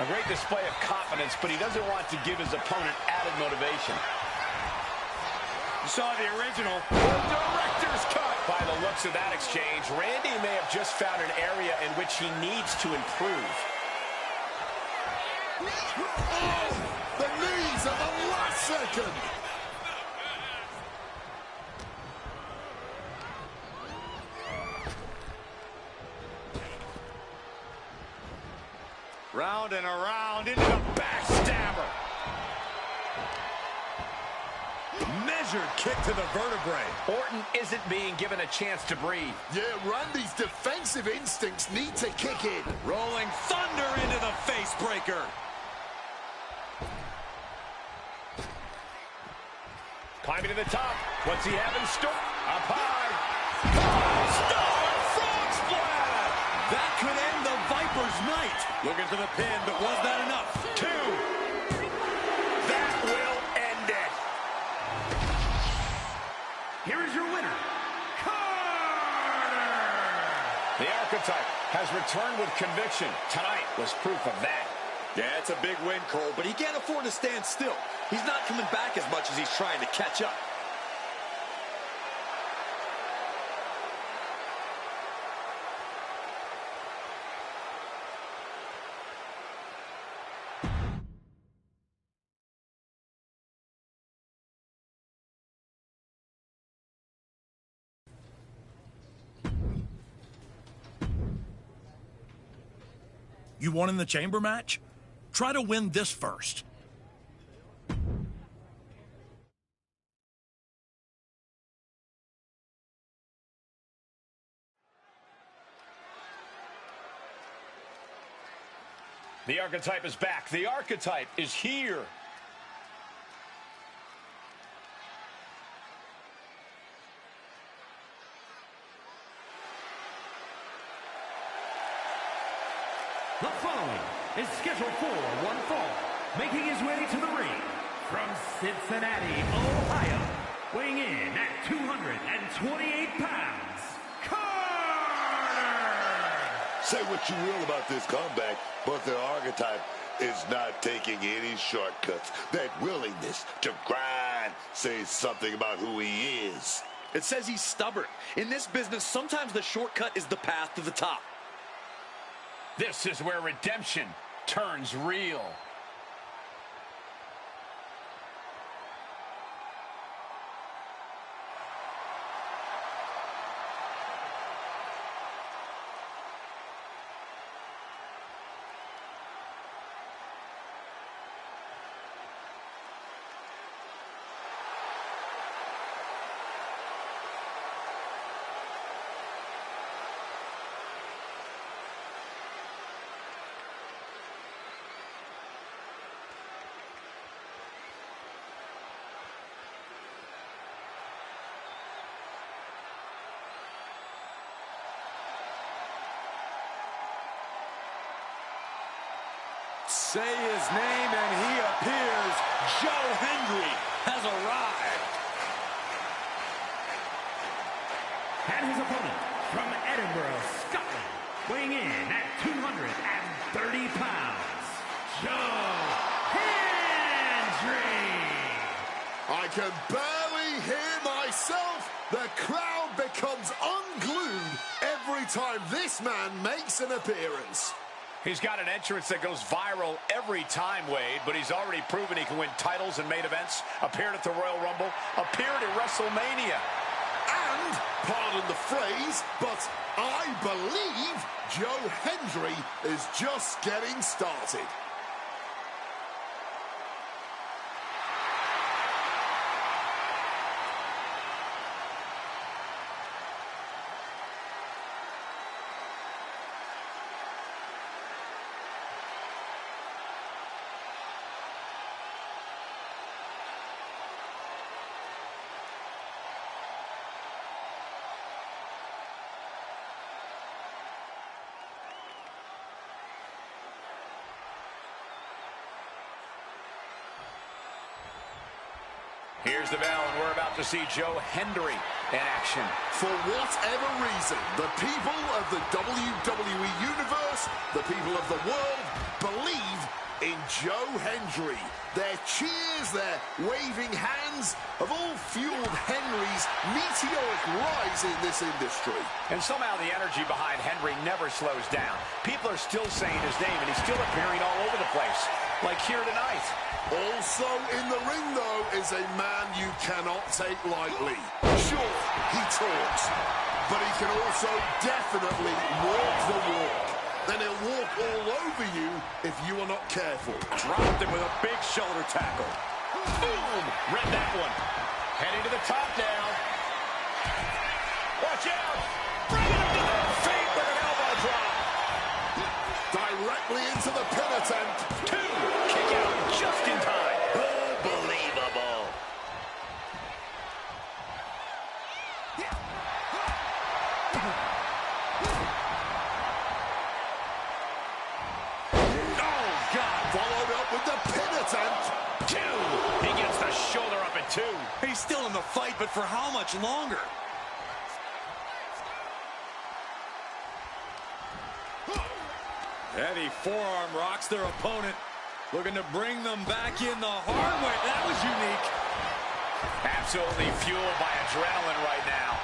A great display of confidence, but he doesn't want to give his opponent added motivation. You saw the original. Director's cut. By the looks of that exchange, Randy may have just found an area in which he needs to improve. Oh, the knees at the last second. Round and around into the backstabber. Measured kick to the vertebrae. Orton isn't being given a chance to breathe. Yeah, Randy's defensive instincts need to kick in. Rolling thunder into the face breaker. Climbing to the top. What's he have in store? Up high. Star frog splash! That could end the Viper's night. Looking for the pin, but was that enough? 2. That will end it. Here is your winner, Carter! The Archetype has returned with conviction. Tonight was proof of that. Yeah, it's a big win, Cole, but he can't afford to stand still. He's not coming back as much as he's trying to catch up. You won in the chamber match? Try to win this first. The Archetype is back. The Archetype is here. The following is scheduled for one fall, making his way to the ring from Cincinnati, Ohio, weighing in at 228 pounds, Carter! Say what you will about this comeback, but the Archetype is not taking any shortcuts. That willingness to grind says something about who he is. It says he's stubborn. In this business, sometimes the shortcut is the path to the top. This is where redemption turns real. Say his name and he appears. Joe Hendry has arrived. And his opponent from Edinburgh, Scotland, weighing in at 230 pounds, Joe Hendry! I can barely hear myself. The crowd becomes unglued every time this man makes an appearance. He's got an entrance that goes viral every time, Wade, but he's already proven he can win titles in main events, appeared at the Royal Rumble, appeared at WrestleMania. And, pardon the phrase, but I believe Joe Hendry is just getting started. Here's the bell, and we're about to see Joe Hendry in action. For whatever reason, the people of the WWE Universe, the people of the world, believe in Joe Hendry. Their cheers, their waving hands have all fueled Henry's meteoric rise in this industry. And somehow the energy behind Hendry never slows down. People are still saying his name, and he's still appearing all over the place, like here tonight. Also in the ring, though, is a man you cannot take lightly. Sure, he talks, but he can also definitely walk the walk. And he'll walk all over you if you are not careful. Dropped him with a big shoulder tackle. Boom! Read that one. Heading to the top now. Watch out! Bringing him to their feet with an elbow drop. Directly into the pin attempt. 2. Kick out just in time. Unbelievable. the fight, but for how much longer? Heavy forearm rocks their opponent. Looking to bring them back in the hard way. That was unique. Absolutely fueled by adrenaline right now.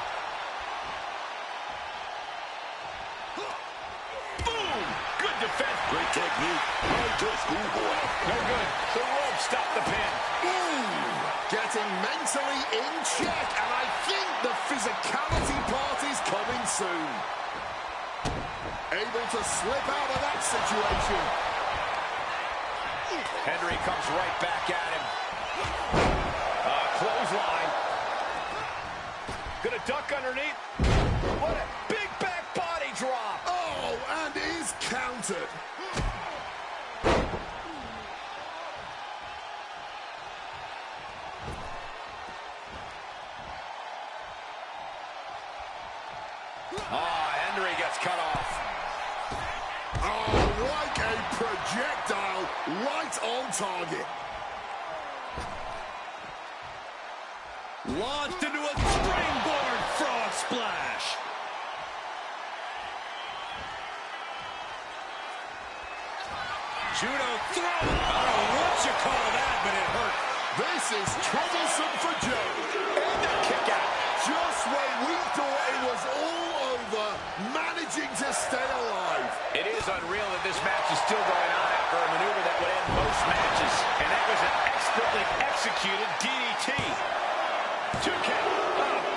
Boom! Good defense. Great technique. Right to schoolboy. No good. The rope stopped the pin. Ooh, getting mentally in check, and I think the physicality part is coming soon. Able to slip out of that situation. Henry comes right back at him. Clothesline. Gonna duck underneath. What a big back body drop. Oh, and is countered. Oh, Henry gets cut off. Oh, like a projectile, right on target. Launched into a springboard frog splash. Judo throw. I don't know what you call that, but it hurt. This is troublesome for Joe. And a kick out. Just when we thought it was all over, managing to stay alive. It is unreal that this match is still going on after a maneuver that would end most matches. And that was an expertly executed DDT. 2K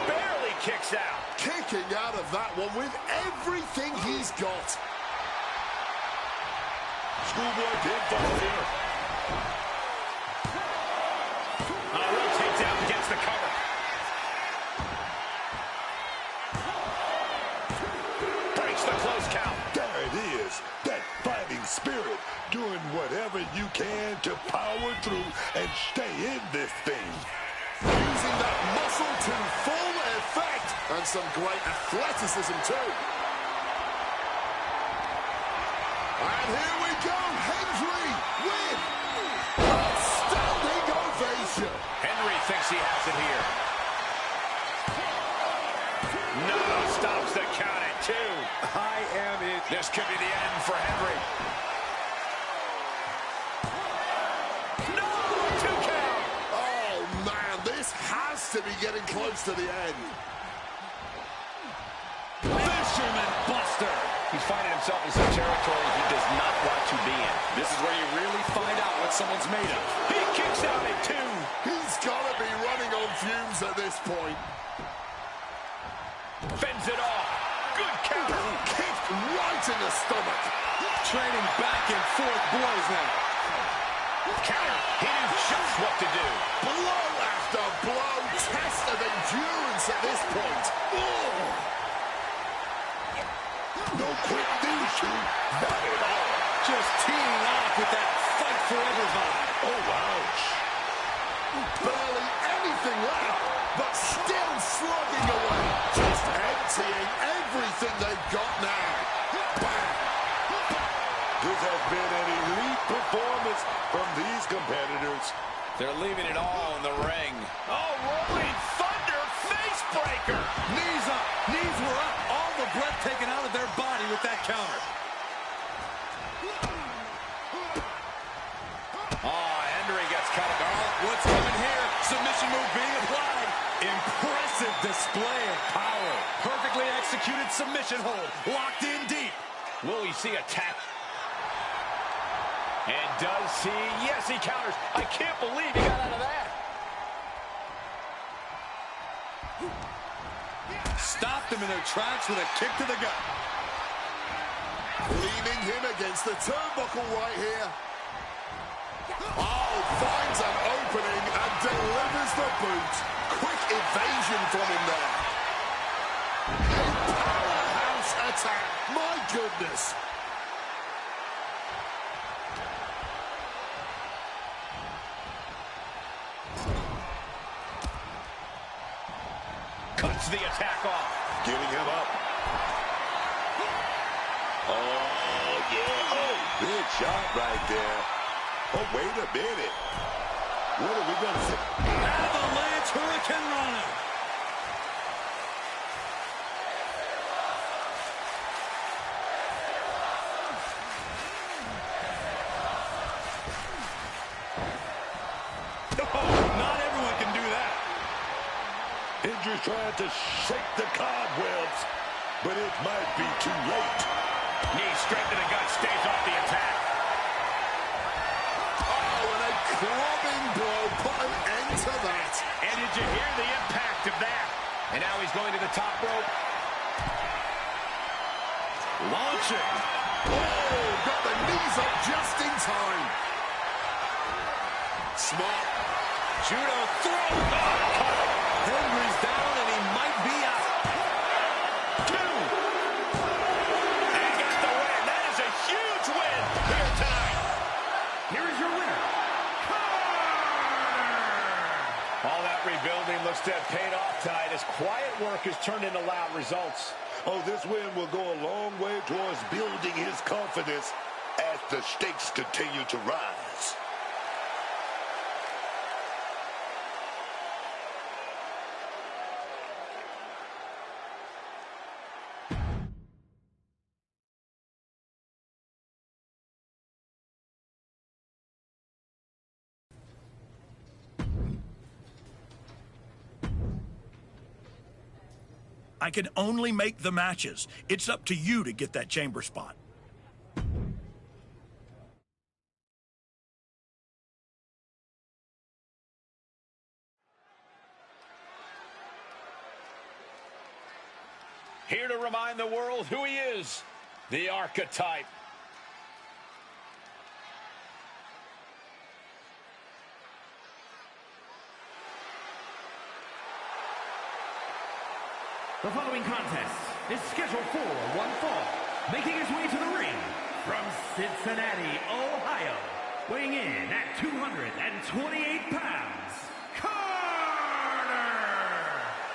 barely kicks out. Kicking out of that one with everything he's got. Schoolboy pinfall here. Real takedown against the cover. Breaks the close count. There it is. That fighting spirit. Doing whatever you can to power through and stay in this thing. Using that muscle to full effect. And some great athleticism too. And here we go. Henry with a standing ovation. Henry thinks he has it here. No, stops the count at 2. I am it. This could be the end for Henry. No, 2 count. Oh, man, this has to be getting close to the end. Fisherman Buster. He's finding himself in some territory he does not want to be in. This is where you really find out what someone's made of. He kicks out at 2. He's got to be running on fumes at this point. Fends it off. Good counter. Kicked right in the stomach. Trading back and forth blows now. Counter. He knew just what to do. Blow after blow. Test of endurance at this point. Oh. No quick finishing. Not at all. Just teeing off with that fight forever vibe. Oh, ouch. Barely anything left, but still slugging away. Just emptying everything they've got now. Bam. This has been an elite performance from these competitors. They're leaving it all in the ring. Oh, rolling thunder face breaker. Knees up. Knees were up. All the breath taken out of their body with that counter. Oh, Henry gets cut off. What's coming here? Submission move being applied. Impressive display of power. Perfectly executed submission hold. Locked in deep. Will we see a tap? And does he? Yes, he counters. I can't believe he got out of that. Stopped them in their tracks with a kick to the gut. Leaning him against the turnbuckle right here. Oh, finds an opening and delivers the boot. Quick evasion from him there. A powerhouse attack. My goodness. Cuts the attack off. Getting him up. Oh, yeah. Oh, big shot right there. Oh, wait a minute. What are we going to see? Avalanche Hurricane Rana. Not everyone can do that. Injury's trying to shake the cobwebs, but it might be too late. Knee straight to the gut, stays off the attack. Oh, and a clubbing blow put an end to that. And did you hear the impact of that? And now he's going to the top rope. Launching. Oh, got the knees up just in time. Smart. Judo throw. Oh. Henry's down, and he might be out. 2. And got the win. That is a huge win here tonight. Here is your winner, All that rebuilding looks to have paid off tonight as quiet work has turned into loud results. Oh, this win will go a long way towards building his confidence as the stakes continue to rise. I can only make the matches. It's up to you to get that chamber spot. Here to remind the world who he is, the Archetype. The following contest is scheduled for one fall. Making his way to the ring from Cincinnati, Ohio, weighing in at 228 pounds, Carter!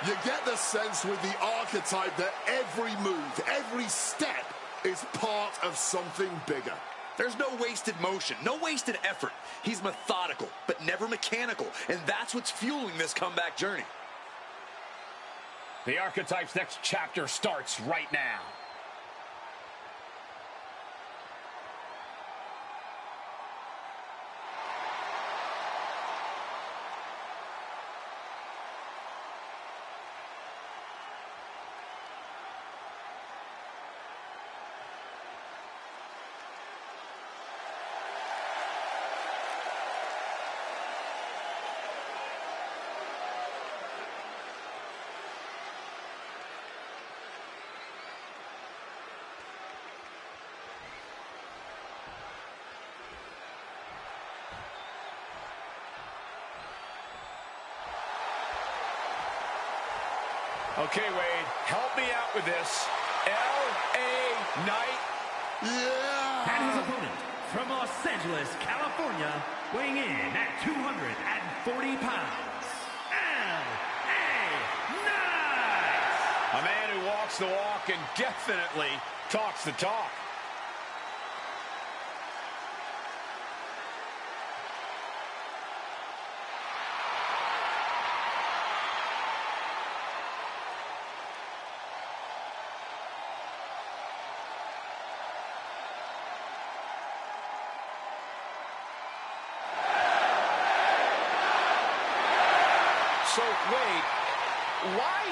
You get the sense with the Archetype that every move, every step is part of something bigger. There's no wasted motion, no wasted effort. He's methodical, but never mechanical, and that's what's fueling this comeback journey. The Archetype's next chapter starts right now. Okay, Wade, help me out with this. L.A. Knight. Yeah! And his opponent from Los Angeles, California, weighing in at 240 pounds, L.A. Knight! A man who walks the walk and definitely talks the talk. So, Wade, why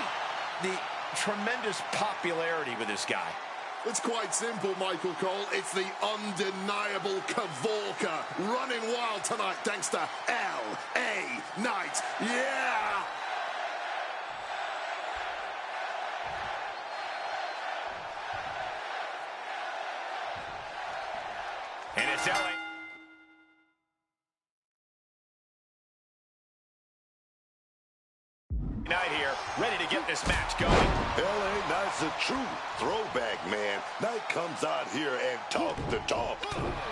the tremendous popularity with this guy? It's quite simple, Michael Cole. It's the undeniable Cavorka running wild tonight thanks to L.A. Knight. Yeah! And it's L.A. Knight here, ready to get this match going. L.A. Knight's a true throwback, man. Knight comes out here and talks the talk.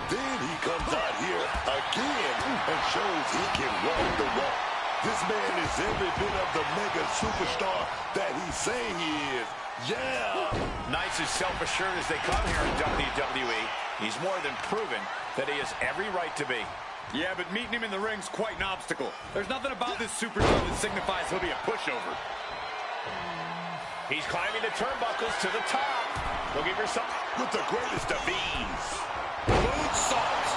Then he comes out here again and shows he can walk the walk. This man is every bit of the mega superstar that he's saying he is. Yeah! Knight's as self-assured as they come here in WWE. He's more than proven that he has every right to be. Yeah, but meeting him in the ring's quite an obstacle. There's nothing about this superstar that signifies he'll be a pushover. He's climbing the turnbuckles to the top. Looking for something With the greatest of ease. moonsault.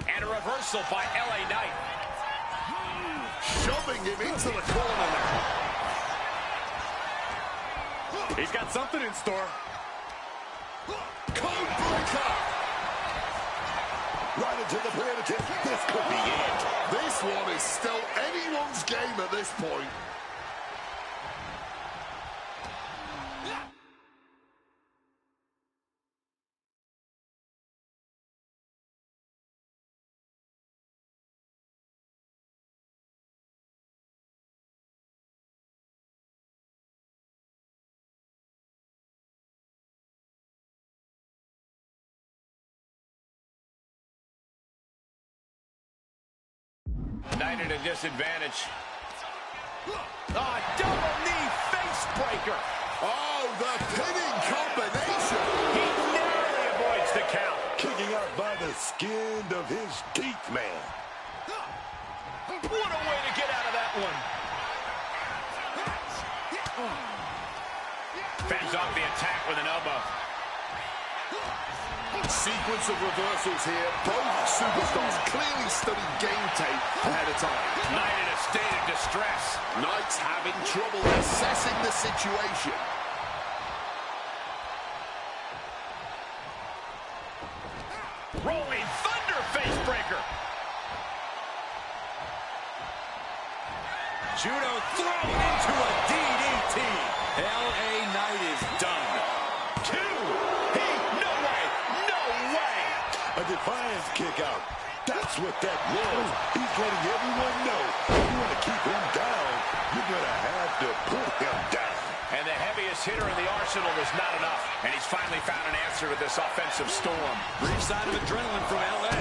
And a reversal by LA Knight. Shoving him into the corner now. He's got something in store. Code breaker. Right into the planet. This could be it. This one is still anyone's game at this point. Knight at a disadvantage. Double knee face breaker. Oh, the pinning combination. He narrowly avoids the count. Kicking out by the skin of his teeth, man. What a way to get out of that one. Fends off the attack with an elbow. Sequence of reversals here. Both superstars clearly studied game tape ahead of time. Knight in a state of distress. Knight's having trouble assessing the situation. Rolling thunder face breaker. Judo thrown into a DDT. LA Knight is done. A defiance kick out. That's what that was. He's letting everyone know if you want to keep him down, you're going to have to put him down. And the heaviest hitter in the arsenal was not enough. And he's finally found an answer to this offensive storm. Brief sign of adrenaline from LA.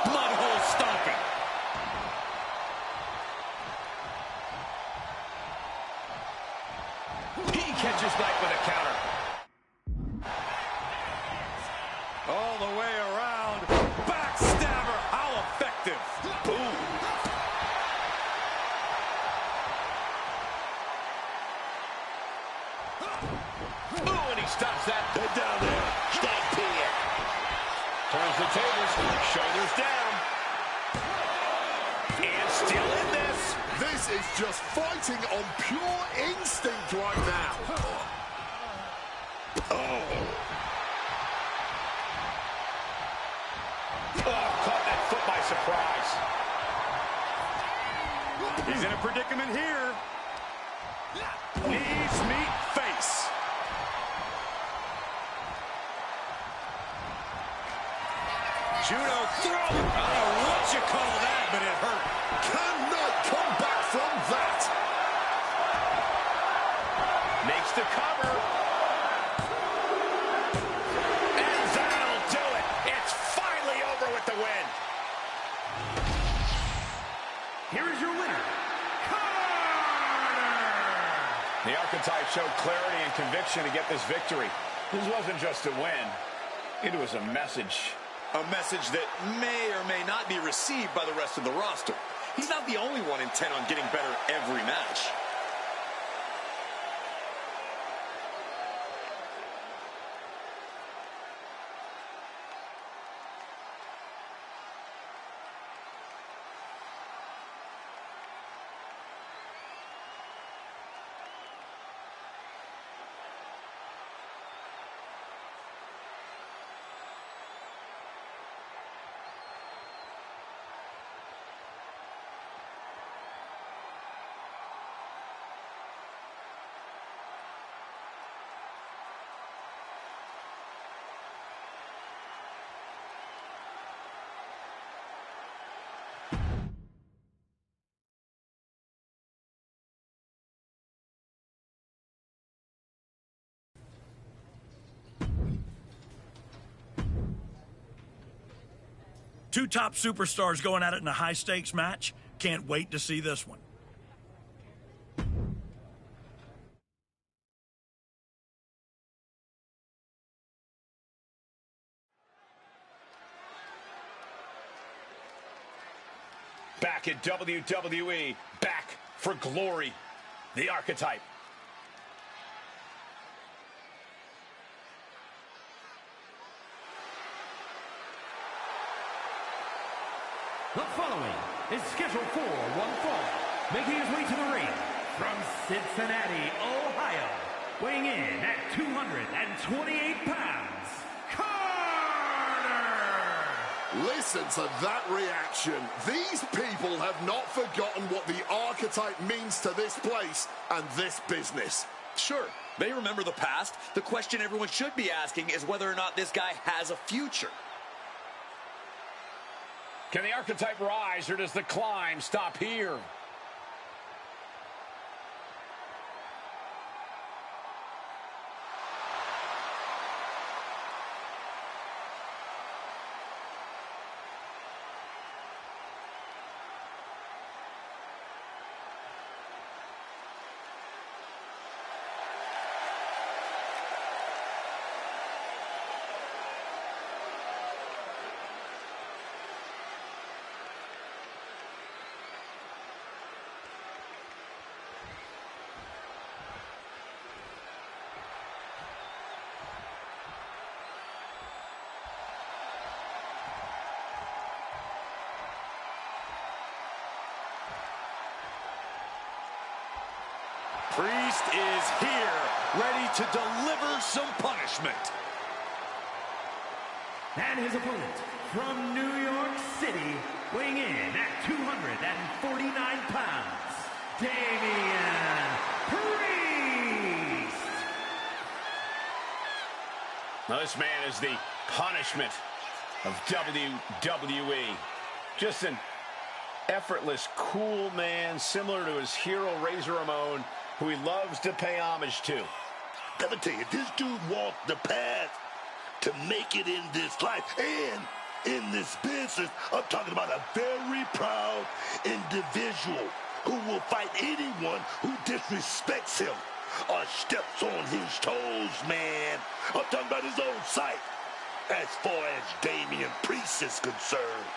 Mudhole stomping. He catches Knight with a counter. All the way around. Backstabber. How effective. Boom. Ooh, and he stops that. Head down there. Stop here. Turns the tables. Shoulders down. And still in this. This is just fighting on pure instinct right now. Caught that foot by surprise. He's in a predicament here. Knees meet face. Judo throw. I don't know what you call that, but it hurt. Can Knight come back from that? Makes the cover. And that'll do it. It's finally over with the win. Here is your winner, The Archetype showed clarity and conviction to get this victory. This wasn't just a win. It was a message. A message that may or may not be received by the rest of the roster. He's not the only one intent on getting better every match. Two top superstars going at it in a high-stakes match. Can't wait to see this one. Back at WWE, back for glory. The Archetype. The following is scheduled for one fall, making his way to the ring from Cincinnati, Ohio, weighing in at 228 pounds, Carter! Listen to that reaction. These people have not forgotten what the Archetype means to this place and this business. Sure, they remember the past. The question everyone should be asking is whether or not this guy has a future. Can the Archetype rise, or does the climb stop here? Priest is here, ready to deliver some punishment. And his opponent from New York City, weighing in at 249 pounds, Damian Priest. Now this man is the punishment of WWE. Just an effortless, cool man, similar to his hero Razor Ramon, who he loves to pay homage to. Let me tell you, this dude walked the path to make it in this life and in this business. I'm talking about a very proud individual who will fight anyone who disrespects him or steps on his toes, man. I'm talking about his own sight as far as Damian Priest is concerned.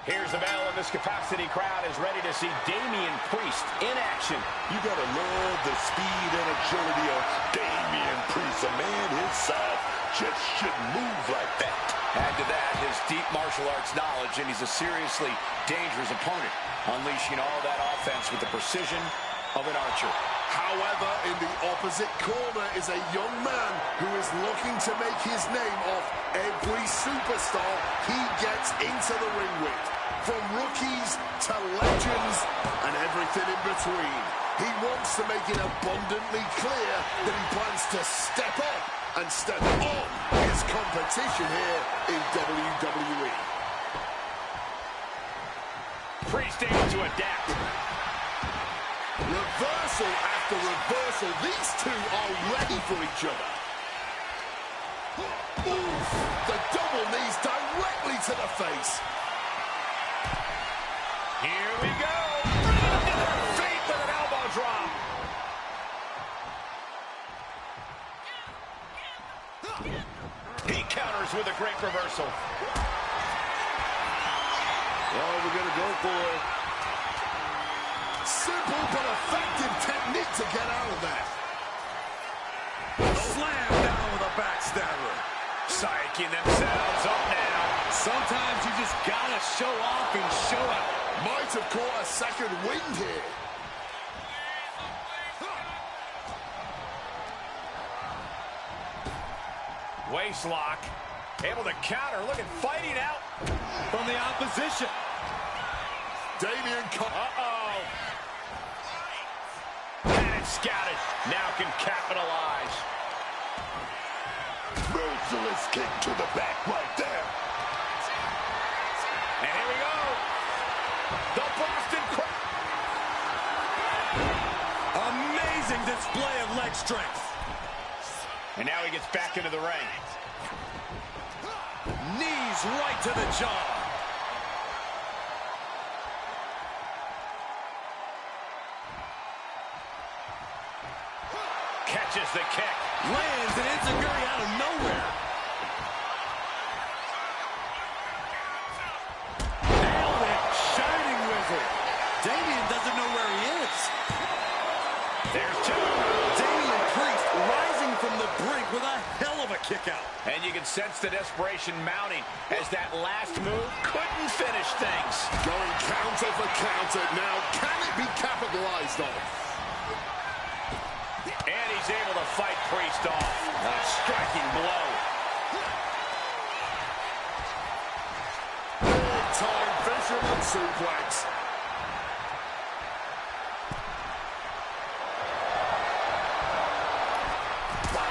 Here's the bell, and this capacity crowd is ready to see Damian Priest in action. You gotta love the speed and agility of Damian Priest. A man his size just shouldn't move like that. Add to that his deep martial arts knowledge, and he's a seriously dangerous opponent, unleashing all that offense with the precision of an archer. However, in the opposite corner is a young man who is looking to make his name off every superstar he gets into the ring with. From rookies to legends and everything in between. He wants to make it abundantly clear that he plans to step up and step on his competition here in WWE. Priest able to adapt. Reversal after reversal. These two are ready for each other. Oof, the double knees directly to the face. Here we go. Bringing them to their feet with an elbow drop. He counters with a great reversal. Oh, we're going to go for it. Simple but effective technique to get out of that. Slam down with a backstabber. Psyching themselves up now. Sometimes you just gotta show off and show out. Might have caught a second wind here. Waist lock. Able to counter. Look at fighting out From the opposition. Damian Uh-oh. Had it scouted. Now can capitalize. Merciless kick to the back right there. And here we go. The Boston Crab. Amazing display of leg strength. And now he gets back into the ring. Knees right to the jaw. Catches the kick. Lands an enziguri out of nowhere. Nailed it. Shining Wizard. Damian doesn't know where he is. There's two. Damian Priest rising from the brink with a hell of a kick out. And you can sense the desperation mounting as that last move couldn't finish things. Going counter for counter. Now, can it be capitalized on? And he's able to fight Priest off. A striking blow. Big-time fisherman suplex.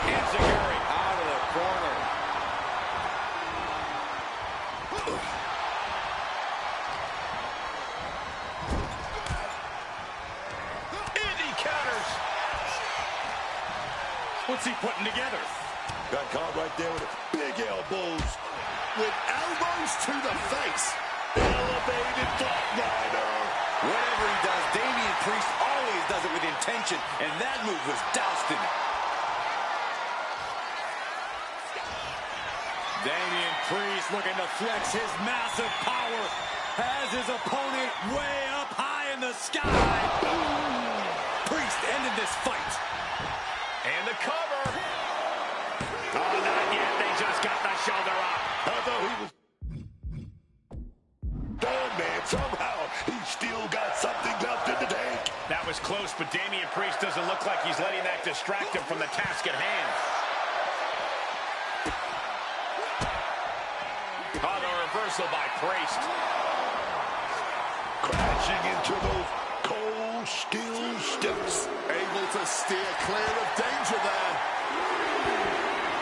Enziguri out of the corner. Indy counters. What's he putting together? Got caught right there with big elbows. With elbows to the face. Elevated flatliner. Whatever he does, Damian Priest always does it with intention, and that move was doused in it. Damian Priest looking to flex his massive power, has his opponent way up high in the sky. Priest ended this fight. And the cover. Oh, not yet. They just got the shoulder up. Although he was done, man, somehow he still got something left in the tank. That was close, but Damian Priest doesn't look like he's letting that distract him from the task at hand. Oh, the reversal by Priest. Crashing into those cold steel steps. Able to steer clear of danger there.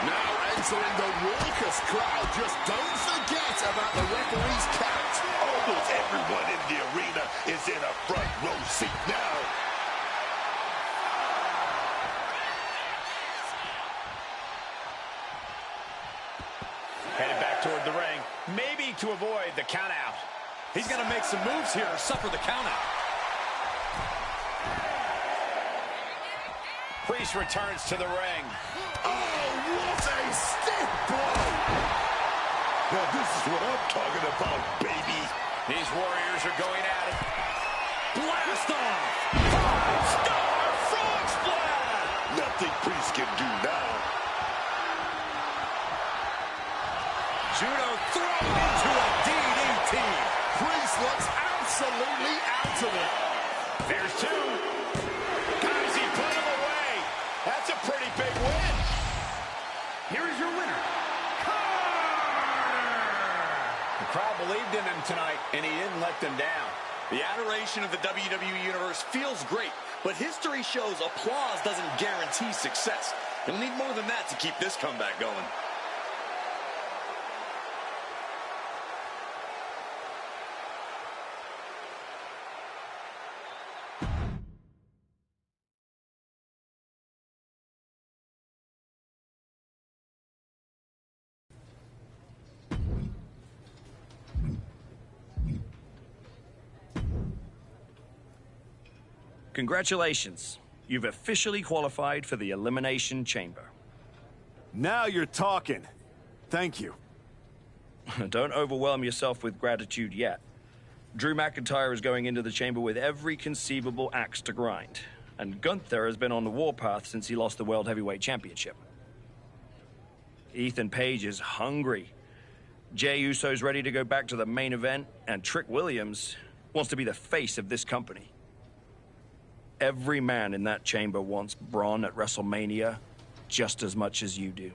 Now entering the raucous crowd. Just don't forget about the referee's count. Almost everyone in the arena is in a front row seat now. Headed back toward the ring, maybe to avoid the countout. He's got to make some moves here or suffer the countout. Priest returns to the ring. Oh, what a stiff blow! Now this is what I'm talking about, baby. These warriors are going at it. Blast off! 5-star frog splash! Nothing Priest can do now. Judo thrown into a DDT. Priest looks absolutely out of it. There's two. Guys, he put him away. That's a pretty big win. Here is your winner, The crowd believed in him tonight, and he didn't let them down. The adoration of the WWE Universe feels great, but history shows applause doesn't guarantee success. You'll need more than that to keep this comeback going. Congratulations. You've officially qualified for the Elimination Chamber. Now you're talking. Thank you. Don't overwhelm yourself with gratitude yet. Drew McIntyre is going into the chamber with every conceivable axe to grind. And Gunther has been on the warpath since he lost the World Heavyweight Championship. Ethan Page is hungry. Jey Uso's ready to go back to the main event, and Trick Williams wants to be the face of this company. Every man in that chamber wants Braun at WrestleMania just as much as you do.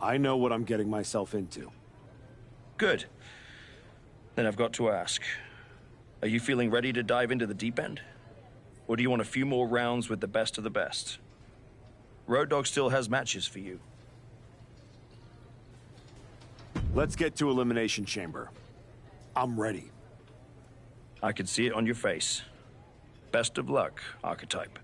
I know what I'm getting myself into. Good. Then I've got to ask, are you feeling ready to dive into the deep end? Or do you want a few more rounds with the best of the best? Road Dogg still has matches for you. Let's get to Elimination Chamber. I'm ready. I can see it on your face. Best of luck, Archetype.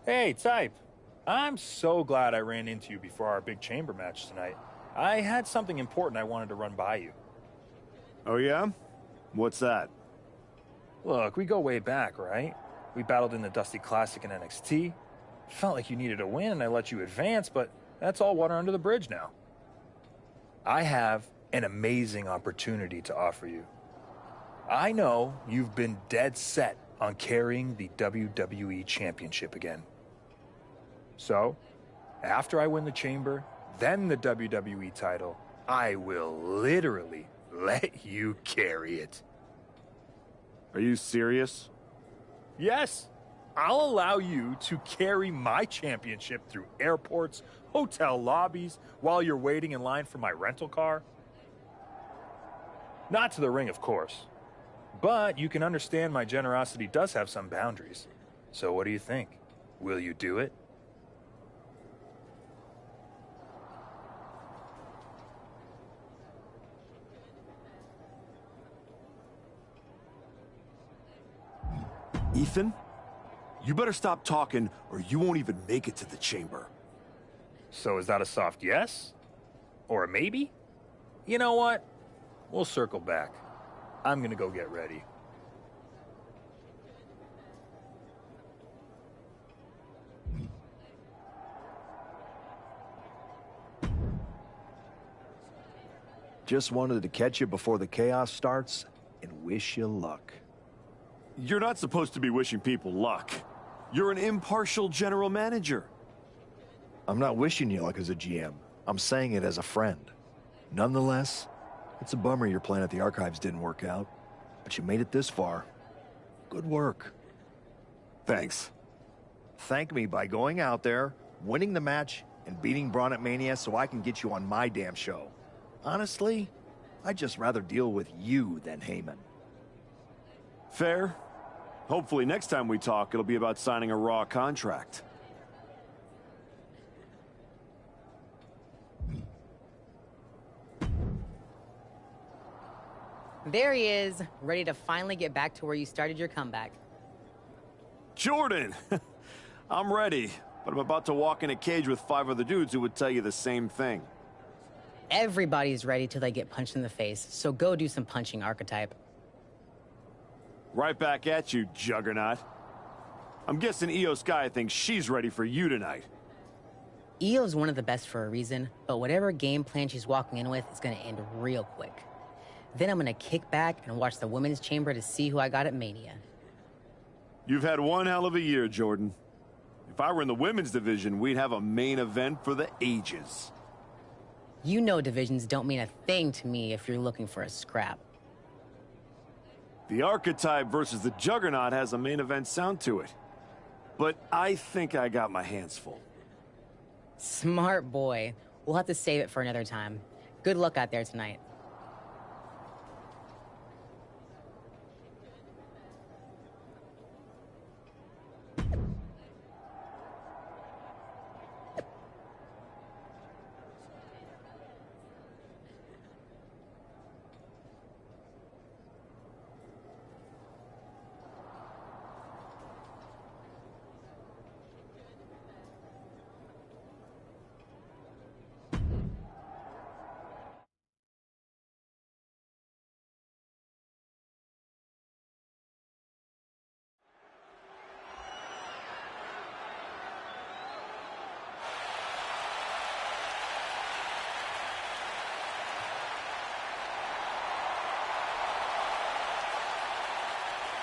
Hey, Type. I'm so glad I ran into you before our big chamber match tonight. I had something important I wanted to run by you. Oh, yeah? What's that? Look, we go way back, right? We battled in the Dusty Classic in NXT. Felt like you needed a win and I let you advance, but that's all water under the bridge now. I have an amazing opportunity to offer you. I know you've been dead set on carrying the WWE Championship again. So, after I win the chamber, then the WWE title, I will literally let you carry it. Are you serious? Yes. I'll allow you to carry my championship through airports, hotel lobbies, while you're waiting in line for my rental car. Not to the ring, of course. But you can understand my generosity does have some boundaries. So what do you think? Will you do it? Ethan? You better stop talking or you won't even make it to the chamber. So is that a soft yes? Or a maybe? You know what? We'll circle back. I'm gonna go get ready. Just wanted to catch you before the chaos starts and wish you luck. You're not supposed to be wishing people luck. You're an impartial general manager. I'm not wishing you luck as a GM. I'm saying it as a friend. Nonetheless, it's a bummer your plan at the Archives didn't work out, but you made it this far. Good work. Thanks. Thank me by going out there, winning the match, and beating Braun at Mania so I can get you on my damn show. Honestly, I'd just rather deal with you than Heyman. Fair. Hopefully next time we talk, it'll be about signing a Raw contract. There he is, ready to finally get back to where you started your comeback. Jordan! I'm ready, but I'm about to walk in a cage with 5 other dudes who would tell you the same thing. Everybody's ready till they get punched in the face, so go do some punching, Archetype. Right back at you, Juggernaut. I'm guessing Io Sky thinks she's ready for you tonight. Io's one of the best for a reason, but whatever game plan she's walking in with is gonna end real quick. Then I'm gonna kick back and watch the women's chamber to see who I got at Mania. You've had one hell of a year, Jordan. If I were in the women's division, we'd have a main event for the ages. You know divisions don't mean a thing to me if you're looking for a scrap. The Archetype versus the Juggernaut has a main event sound to it. But I think I got my hands full. Smart boy. We'll have to save it for another time. Good luck out there tonight.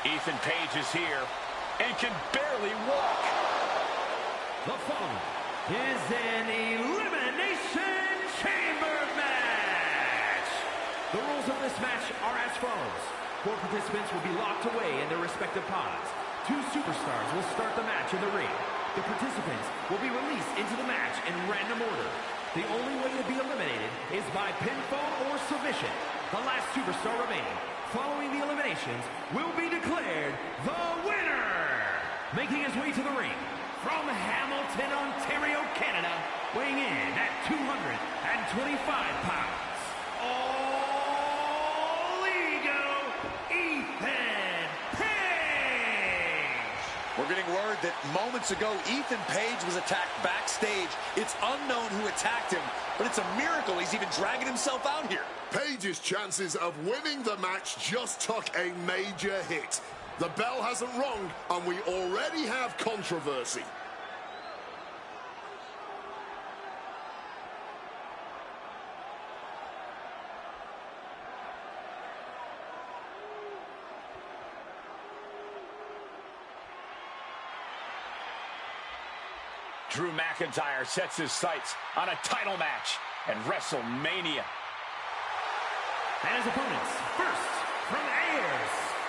Ethan Page is here and can barely walk. The following is an Elimination Chamber match. The rules of this match are as follows. 4 participants will be locked away in their respective pods. 2 superstars will start the match in the ring. The participants will be released into the match in random order. The only way to be eliminated is by pinfall or submission. The last superstar remaining, following the eliminations, will be declared the winner. Making his way to the ring, from Hamilton, Ontario, Canada, weighing in at 225 pounds, All Ego, Ethan Page. We're getting word that moments ago, Ethan Page was attacked backstage. It's unknown who attacked him, but it's a miracle he's even dragging himself out here. Page's chances of winning the match just took a major hit. The bell hasn't rung, and we already have controversy. Drew McIntyre sets his sights on a title match at WrestleMania. And his opponents, first from Ayr,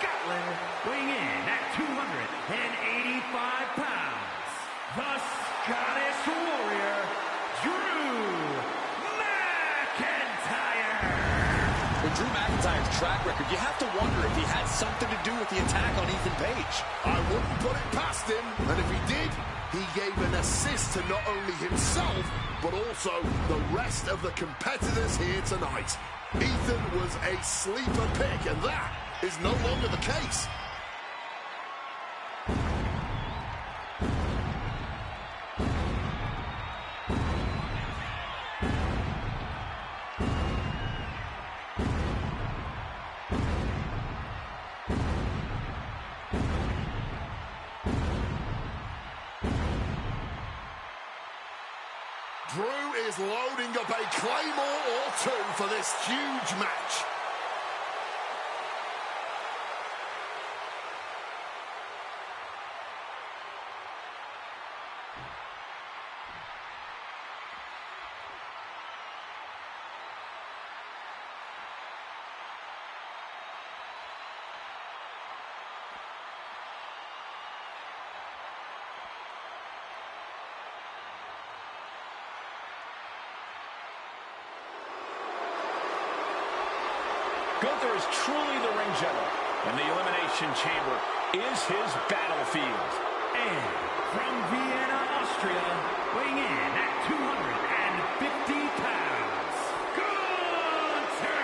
Scotland, weighing in at 285 pounds, the Scottish Warrior, Drew McIntyre. With Drew McIntyre's track record, you have to wonder if he had something to do with the attack on Ethan Page. I wouldn't put it past him, and if he did, he gave an assist to not only himself, but also the rest of the competitors here tonight. Ethan was a sleeper pick, and that is no longer the case. Drew is loading up a Claymore or two for this huge match. Gunther is truly the ring general, and the Elimination Chamber is his battlefield. And from Vienna, Austria, weighing in at 250 pounds, Gunther!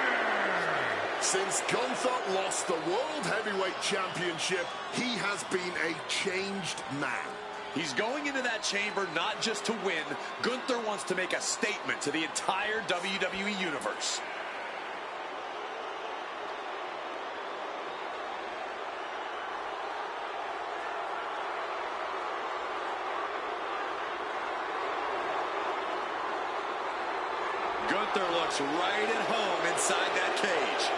Since Gunther lost the World Heavyweight Championship, he has been a changed man. He's going into that chamber not just to win. Gunther wants to make a statement to the entire WWE Universe. Gunther looks right at home inside that cage.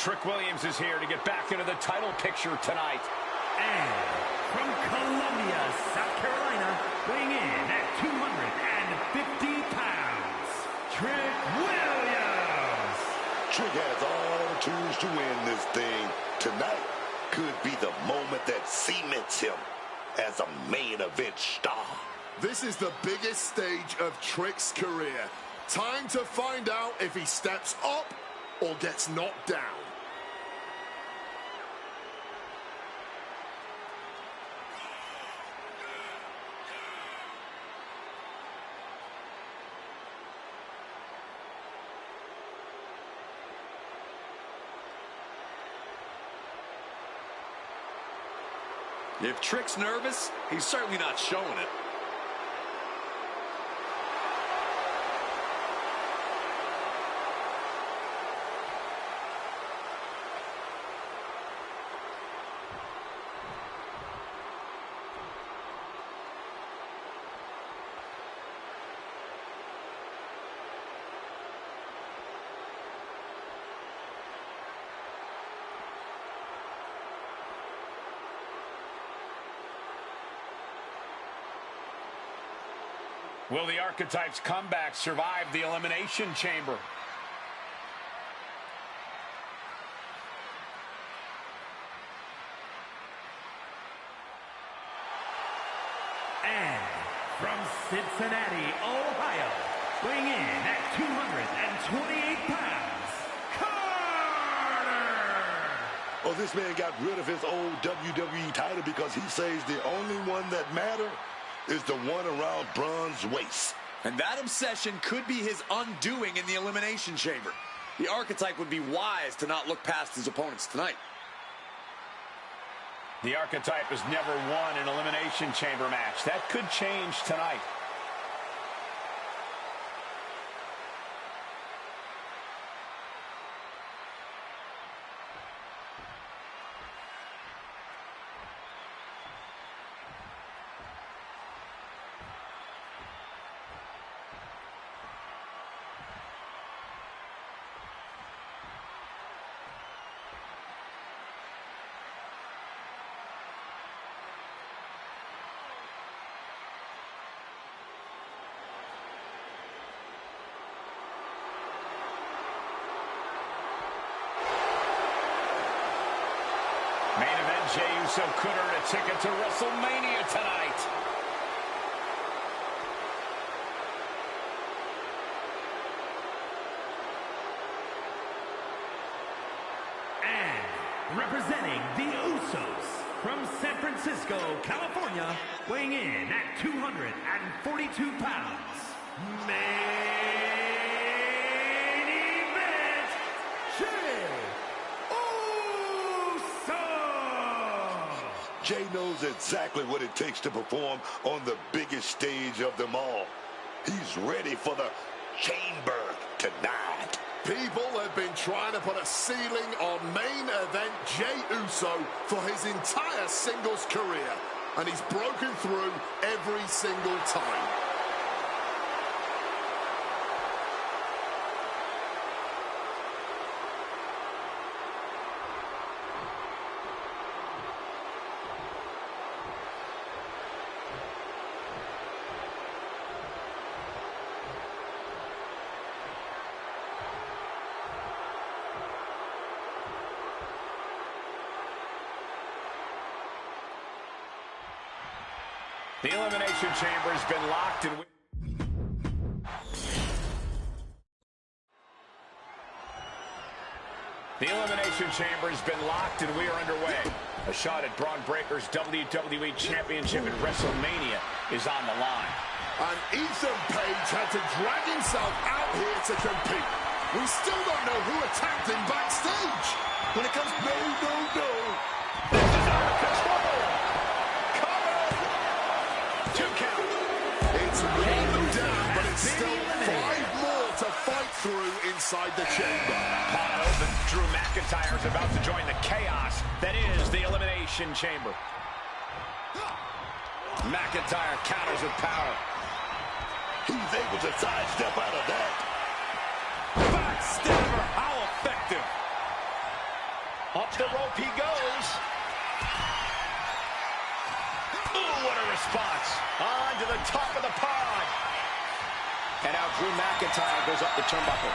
Trick Williams is here to get back into the title picture tonight. And from Columbia, South Carolina, weighing in at 250 pounds, Trick Williams. Trick has all the tools to win this thing. Tonight could be the moment that cements him as a main event star. This is the biggest stage of Trick's career. Time to find out if he steps up or gets knocked down. If Trick's nervous, he's certainly not showing it. Will the Archetypes' comeback survive the Elimination Chamber? Cincinnati, Ohio, weighing in at 228 pounds, Carter! Oh, this man got rid of his old WWE title because he says the only one that matters is the one around Braun's waist. And that obsession could be his undoing in the Elimination Chamber. The Archetype would be wise to not look past his opponents tonight. The Archetype has never won an Elimination Chamber match. That could change tonight. Main event, Jey Uso could earn a ticket to WrestleMania tonight. And representing the Usos from San Francisco, California, weighing in at 242 pounds, main event, Jey Uso! Jey knows exactly what it takes to perform on the biggest stage of them all. He's ready for the chamber tonight. People have been trying to put a ceiling on main event Jey Uso for his entire singles career, and he's broken through every single time. The Elimination Chamber has been locked and we are underway. A shot at Braun Breaker's WWE Championship at WrestleMania is on the line. And Ethan Page had to drag himself out here to compete. We still don't know who attacked him backstage. When it comes, no. This is out of control. It's one down, but it's still 5 more to fight through inside the chamber. Pot open. Drew McIntyre's about to join the chaos that is the Elimination Chamber. McIntyre counters with power. He's able to sidestep out of that. Backstabber. How effective. Up the rope he goes. Ooh, what a response. On to the top of the pod. And now Drew McIntyre goes up the turnbuckle.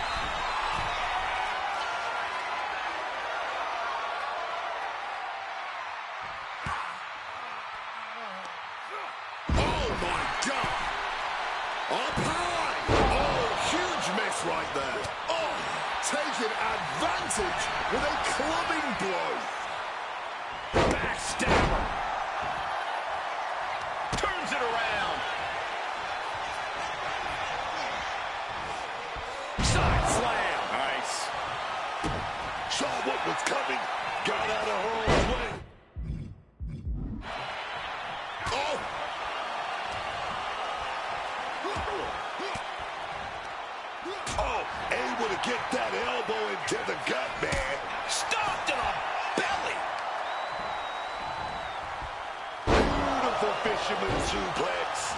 Oh, my God. Up high. Oh, huge miss right there. Oh, taking advantage with a clubbing blow. Backstabber. Turns it around. Side slam. Nice. Saw what was coming. Got out of harm's way. Oh. Oh, able to get that elbow into the gut, man. Stomped in the belly. Beautiful fisherman suplex.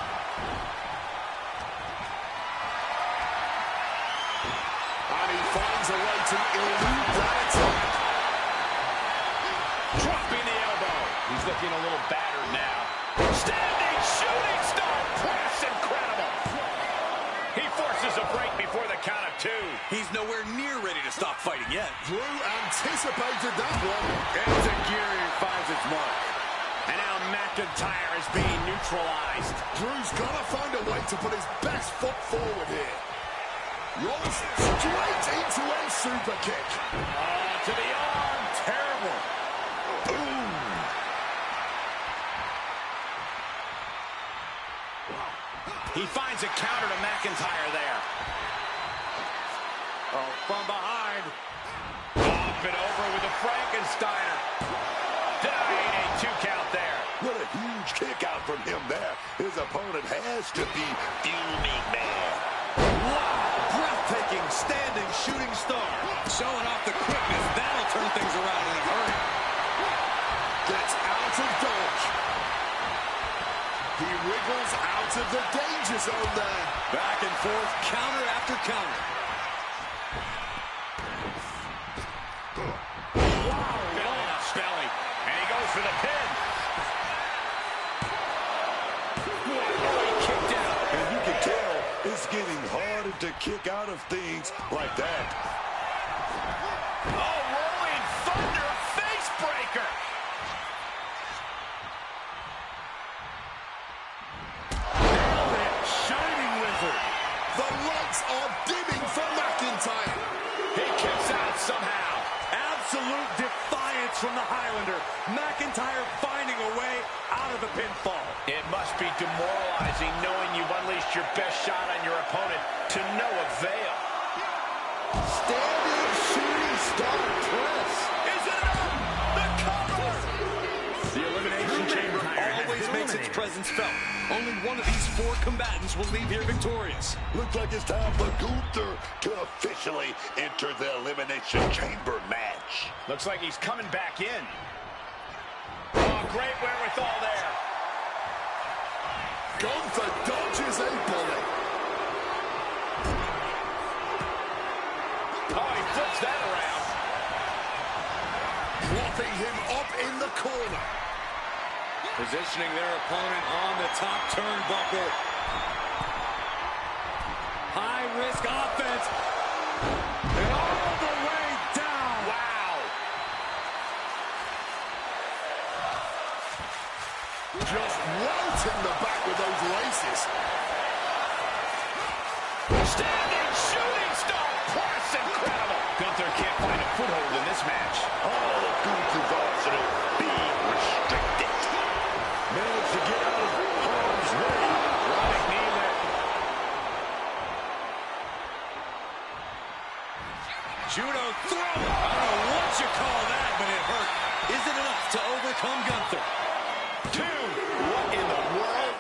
And he finds a way to elude that attack. Dropping the elbow. He's looking a little battered now. Standing shooting star press. Incredible. He forces a break before the count of 2. He's nowhere near ready to stop fighting yet. Drew anticipated that one. Enzuigiri finds its mark. And now McIntyre is being neutralized. Drew's got to find a way to put his best foot forward here. Rolls straight into a super kick. To the arm. Terrible. Boom. He finds a counter to McIntyre there. Oh, from behind. Up and over with a Frankensteiner. Dying a 2 count there. What a huge kick out from him there. His opponent has to be fuming, man. Wow, breathtaking standing shooting star. Showing off the quickness. That'll turn things around in a hurry. Gets out of dodge. He wriggles out of the danger zone there. Back and forth, counter after counter. Wow, belly to belly. And he goes for the pin. Kicked out. And you can tell it's getting harder to kick out of things like that. Oh, rolling thunder, face breaker. Nailed it, Shining Wizard. The lights are dimming for McIntyre. He kicks out somehow. Absolute defiance from the Highlander. McIntyre finding a way out of the pinfall. It must be demoralizing knowing you've unleashed your best shot on your opponent to no avail. Standing shooting star press. Is it enough? The cover! The Elimination Chamber always makes its presence felt. Only one of these 4 combatants will leave here victorious. Looks like it's time for Gunther to officially enter the Elimination Chamber match. Looks like he's coming back in. Oh, great wherewithal there. Gunther dodges a bullet. Oh, he flips that around. Plopping him up in the corner. Positioning their opponent on the top turnbuckle. High-risk offense. And all the way down. Wow. Just welting the back with those laces. Standing shooting star press. Incredible. Gunther can't find a foothold in this match. All of Gunther's arsenal being restricted. Managed to get out of harm's way. Running knee lift. Judo throw. I don't know what you call that, but it hurt. Is it enough to overcome Gunther? 2. What in the world?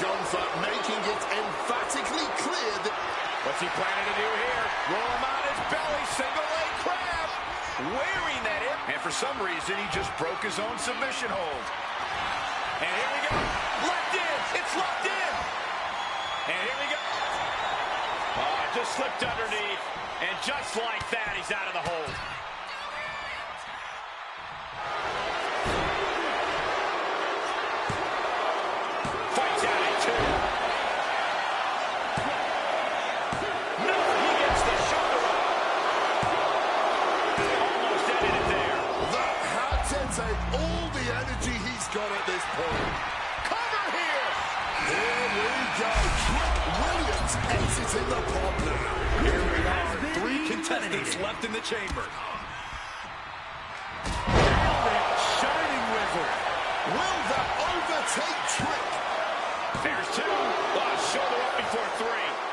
Gunther making it emphatically clear that... What's he planning to do here? Roll him on his belly, single leg crab. Wearing that in. And for some reason, he just broke his own submission hold. And here we go. Locked in. It's locked in. And here we go. Oh, just slipped underneath. And just like that, he's out of the hold. Fights out at 2. No, he gets the shoulder up. Almost ended it there. That had to take all the energy he's got at this point. Cover here. Here we go. Williams exiting the pod now. Here we are. 3 contestants left in the chamber. Shining Wizard. Will that overtake Trick? There's 2. Oh, shoulder up before 3.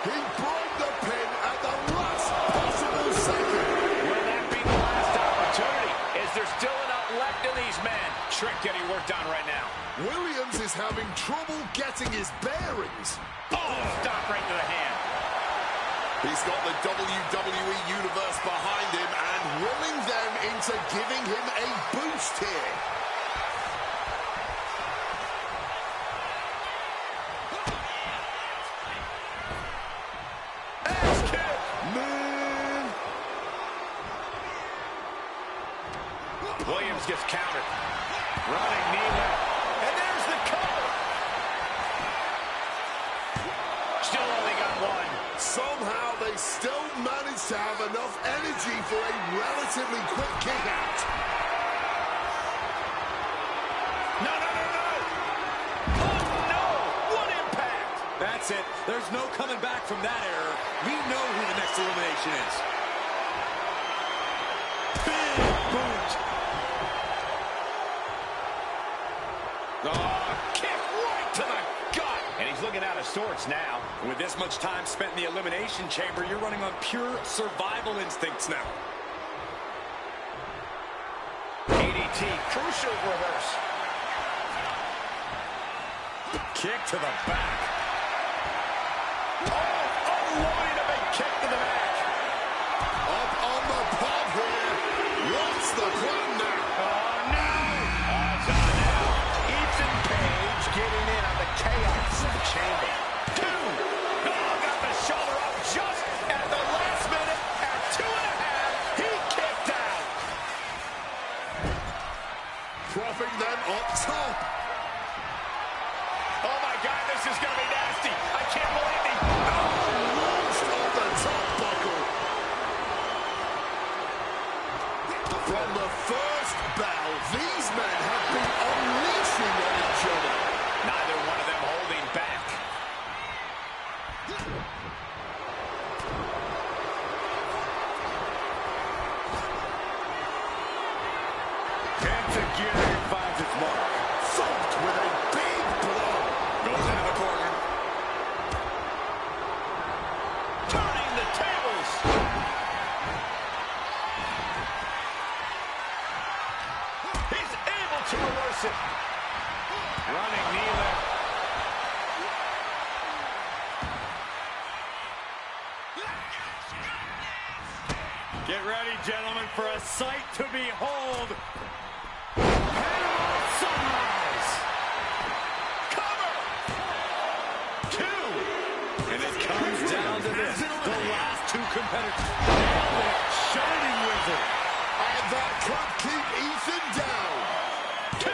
He broke the pin at the last possible second. Will that be the last opportunity? Is there still enough left in these men? Trick getting worked on right now. Williams is having trouble getting his bearings. Oh, stop right to the hand. He's got the WWE Universe behind him and willing them into giving him a boost here. Ass kick. Man. Williams gets countered. Running knee lift. And there's the cover. Still only got 1. Somehow they still manage to have enough energy for a relatively quick kick out. That's it. There's no coming back from that error. We know who the next elimination is. Big boot. Oh, kick right to the gut. And he's looking out of sorts now. With this much time spent in the elimination chamber, you're running on pure survival instincts now. DDT, crucial reverse. Kick to the back. Oh, unloading a big kick to the back. Up on the pub here. What's the plan now? Oh, no. It's on now. Ethan Page getting in on the chaos of the chamber. 2. Oh, got the shoulder up just at the last minute. At 2.5, he kicked out. Propping them up top. Oh, my God, this is going to be nasty. I can't believe he... Launched off the top buckle. From the first bell, these men have been unleashing on each other. Neither one of them holding back. Together it finds its mark. Thumped with a big blow. Goes into the corner. Turning the tables. He's able to reverse it. Running knee lift. Get ready, gentlemen, for a sight to behold. And it comes down to this. The last 2 competitors. Nailed it. Shining Wizard. And that could keep Ethan down. 2.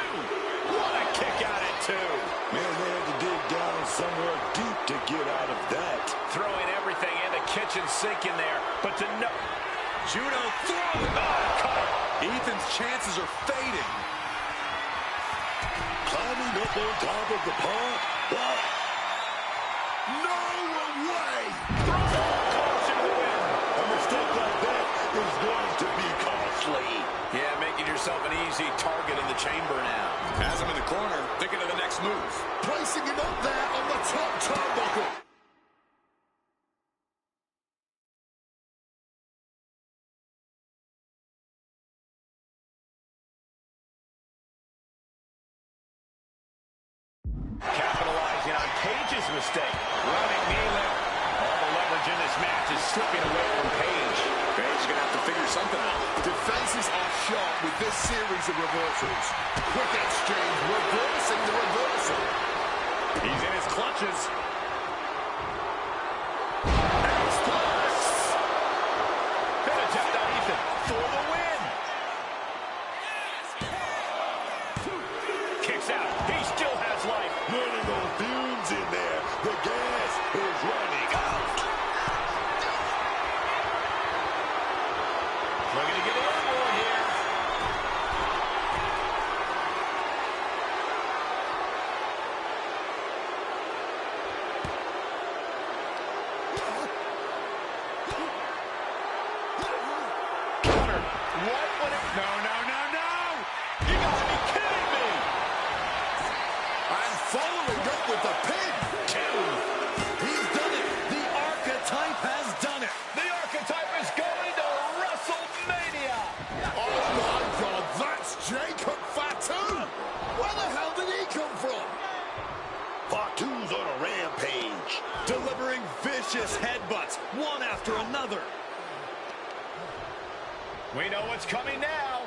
What a kick out at 2. Man, they had to dig down somewhere deep to get out of that. Throwing everything in the kitchen sink in there. But to no... Judo throw. Oh, cut. Ethan's chances are fading. Climbing up on top of the pond. No way! Caution to the wind. A mistake like that is going to be costly. Yeah, making yourself an easy target in the chamber now. Has him in the corner, thinking of the next move. Placing him up there on the top turnbuckle. Capitalizing on Page's mistake. Running knee lift. All the leverage in this match is slipping away from Page. Page's going to have to figure something out. Defenses are sharp with this series of reversals. Quick exchange, reversing the reversal. He's in his clutches. Express! Good attempt on Ethan for the win. Kicks out. He still has life. Running on fumes in there. The gas is running out. Looking to get a little more here. Counter. What would it... No, no, no, no! You gotta be kidding me! And following up with the pin. 2. He's done it. The archetype has done it. The archetype is going to WrestleMania! Oh my God, that's Jacob Fatu. Where the hell did he come from? Fatu's on a rampage. Delivering vicious headbutts, one after another. We know what's coming now.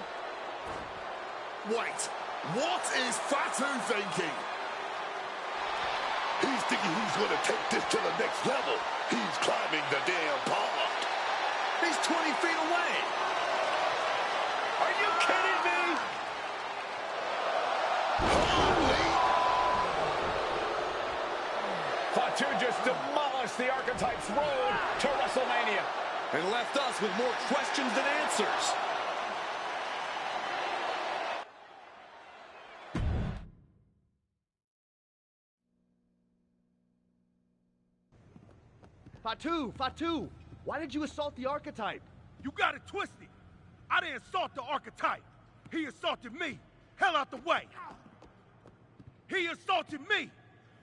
Wait, what is Fatu thinking? He's thinking he's going to take this to the next level. He's climbing the damn pond. He's 20 feet away. Are you kidding me? Holy! Fatu just demolished the archetype's road to WrestleMania. And left us with more questions than answers. Fatu, why did you assault the archetype? You got it twisted. I didn't assault the archetype. He assaulted me. Hell out the way. He assaulted me.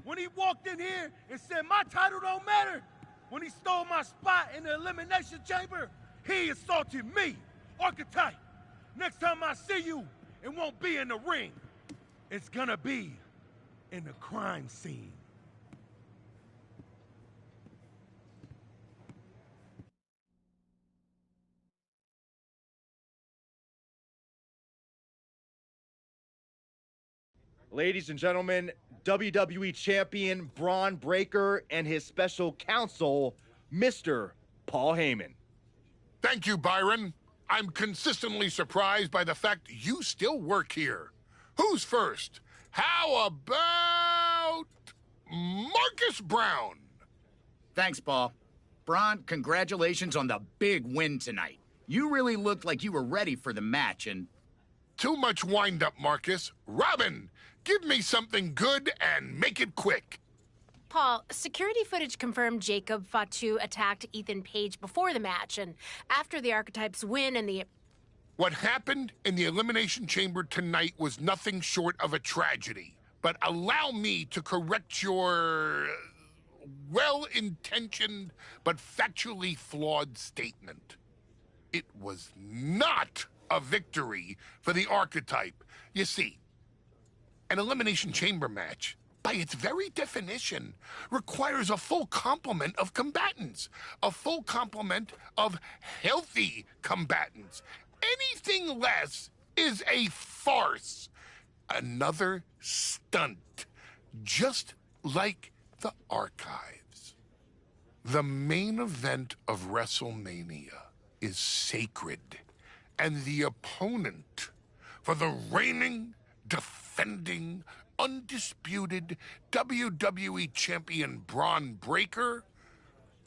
When he walked in here and said my title don't matter, when he stole my spot in the elimination chamber, he assaulted me. Archetype, next time I see you, it won't be in the ring. It's gonna be in the crime scene. Ladies and gentlemen, WWE Champion Braun Breaker and his special counsel, Mr. Paul Heyman. Thank you, Byron. I'm consistently surprised by the fact you still work here. Who's first? How about Marcus Brown? Thanks, Paul. Braun, congratulations on the big win tonight. You really looked like you were ready for the match, and... Too much wind-up, Marcus. Robin, give me something good and make it quick. Paul, security footage confirmed Jacob Fatu attacked Ethan Page before the match, and after the Archetypes win and the... What happened in the Elimination Chamber tonight was nothing short of a tragedy. But allow me to correct your well-intentioned but factually flawed statement. It was not a victory for the Archetype. You see, an Elimination Chamber match, by its very definition, requires a full complement of combatants, a full complement of healthy combatants. Anything less is a farce, another stunt, just like the archives. The main event of WrestleMania is sacred, and the opponent for the reigning, defending, undisputed WWE Champion Braun Breaker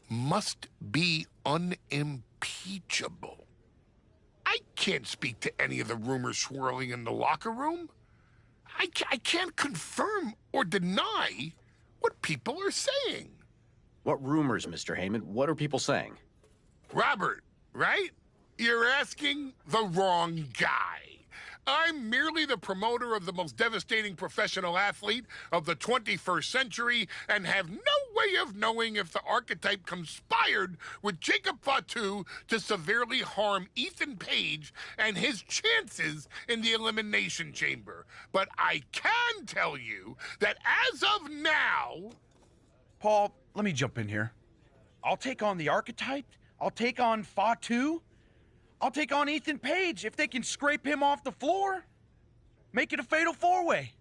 must be unimpeachable. I can't speak to any of the rumors swirling in the locker room. I can't confirm or deny what people are saying. What rumors, Mr. Heyman? What are people saying? Robert, right? You're asking the wrong guy. I'm merely the promoter of the most devastating professional athlete of the 21st century and have no way of knowing if the Archetype conspired with Jacob Fatu to severely harm Ethan Page and his chances in the Elimination Chamber. But I can tell you that as of now... Paul, let me jump in here. I'll take on the Archetype. I'll take on Fatu. I'll take on Ethan Page if they can scrape him off the floor. Make it a fatal four-way.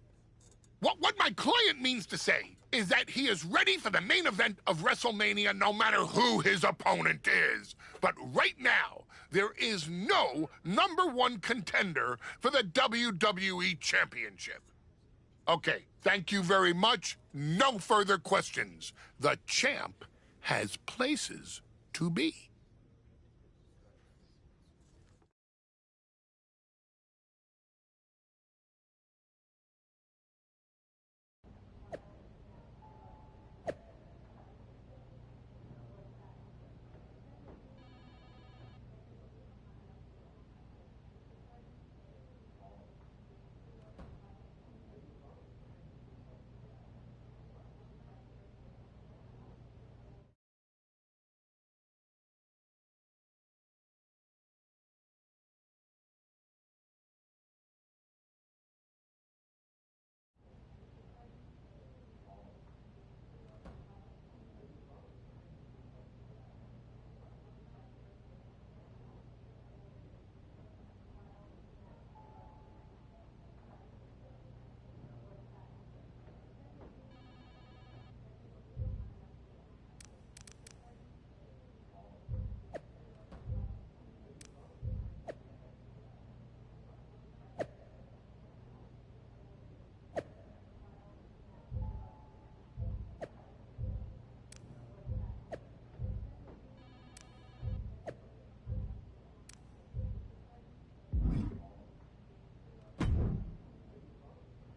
What my client means to say is that he is ready for the main event of WrestleMania no matter who his opponent is. But right now, there is no #1 contender for the WWE Championship. Okay, thank you very much. No further questions. The champ has places to be.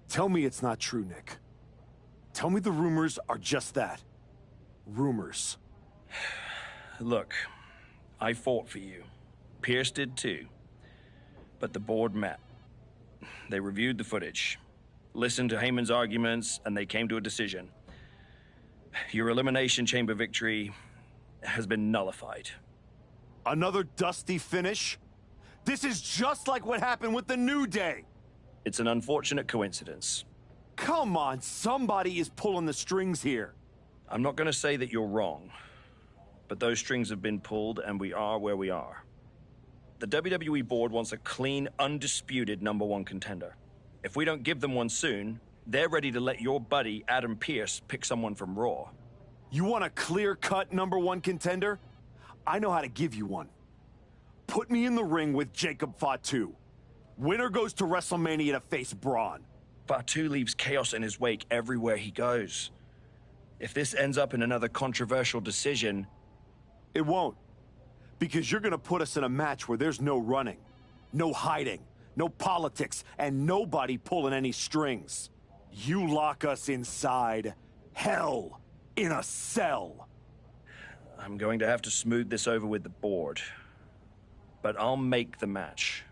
Tell me it's not true, Nick. Tell me the rumors are just that. Rumors. Look, I fought for you. Pierce did too. But the board met. They reviewed the footage, listened to Heyman's arguments, and they came to a decision. Your Elimination Chamber victory has been nullified. Another dusty finish? This is just like what happened with the New Day. It's an unfortunate coincidence. Come on, somebody is pulling the strings here. I'm not going to say that you're wrong, but those strings have been pulled and we are where we are. The WWE board wants a clean, undisputed #1 contender. If we don't give them one soon, they're ready to let your buddy Adam Pearce pick someone from Raw. You want a clear-cut #1 contender? I know how to give you one. Put me in the ring with Jacob Fatu. Winner goes to WrestleMania to face Braun. Fatu leaves chaos in his wake everywhere he goes. If this ends up in another controversial decision... It won't. Because you're gonna put us in a match where there's no running, no hiding, no politics, and nobody pulling any strings. You lock us inside hell in a cell. I'm going to have to smooth this over with the board. But I'll make the match.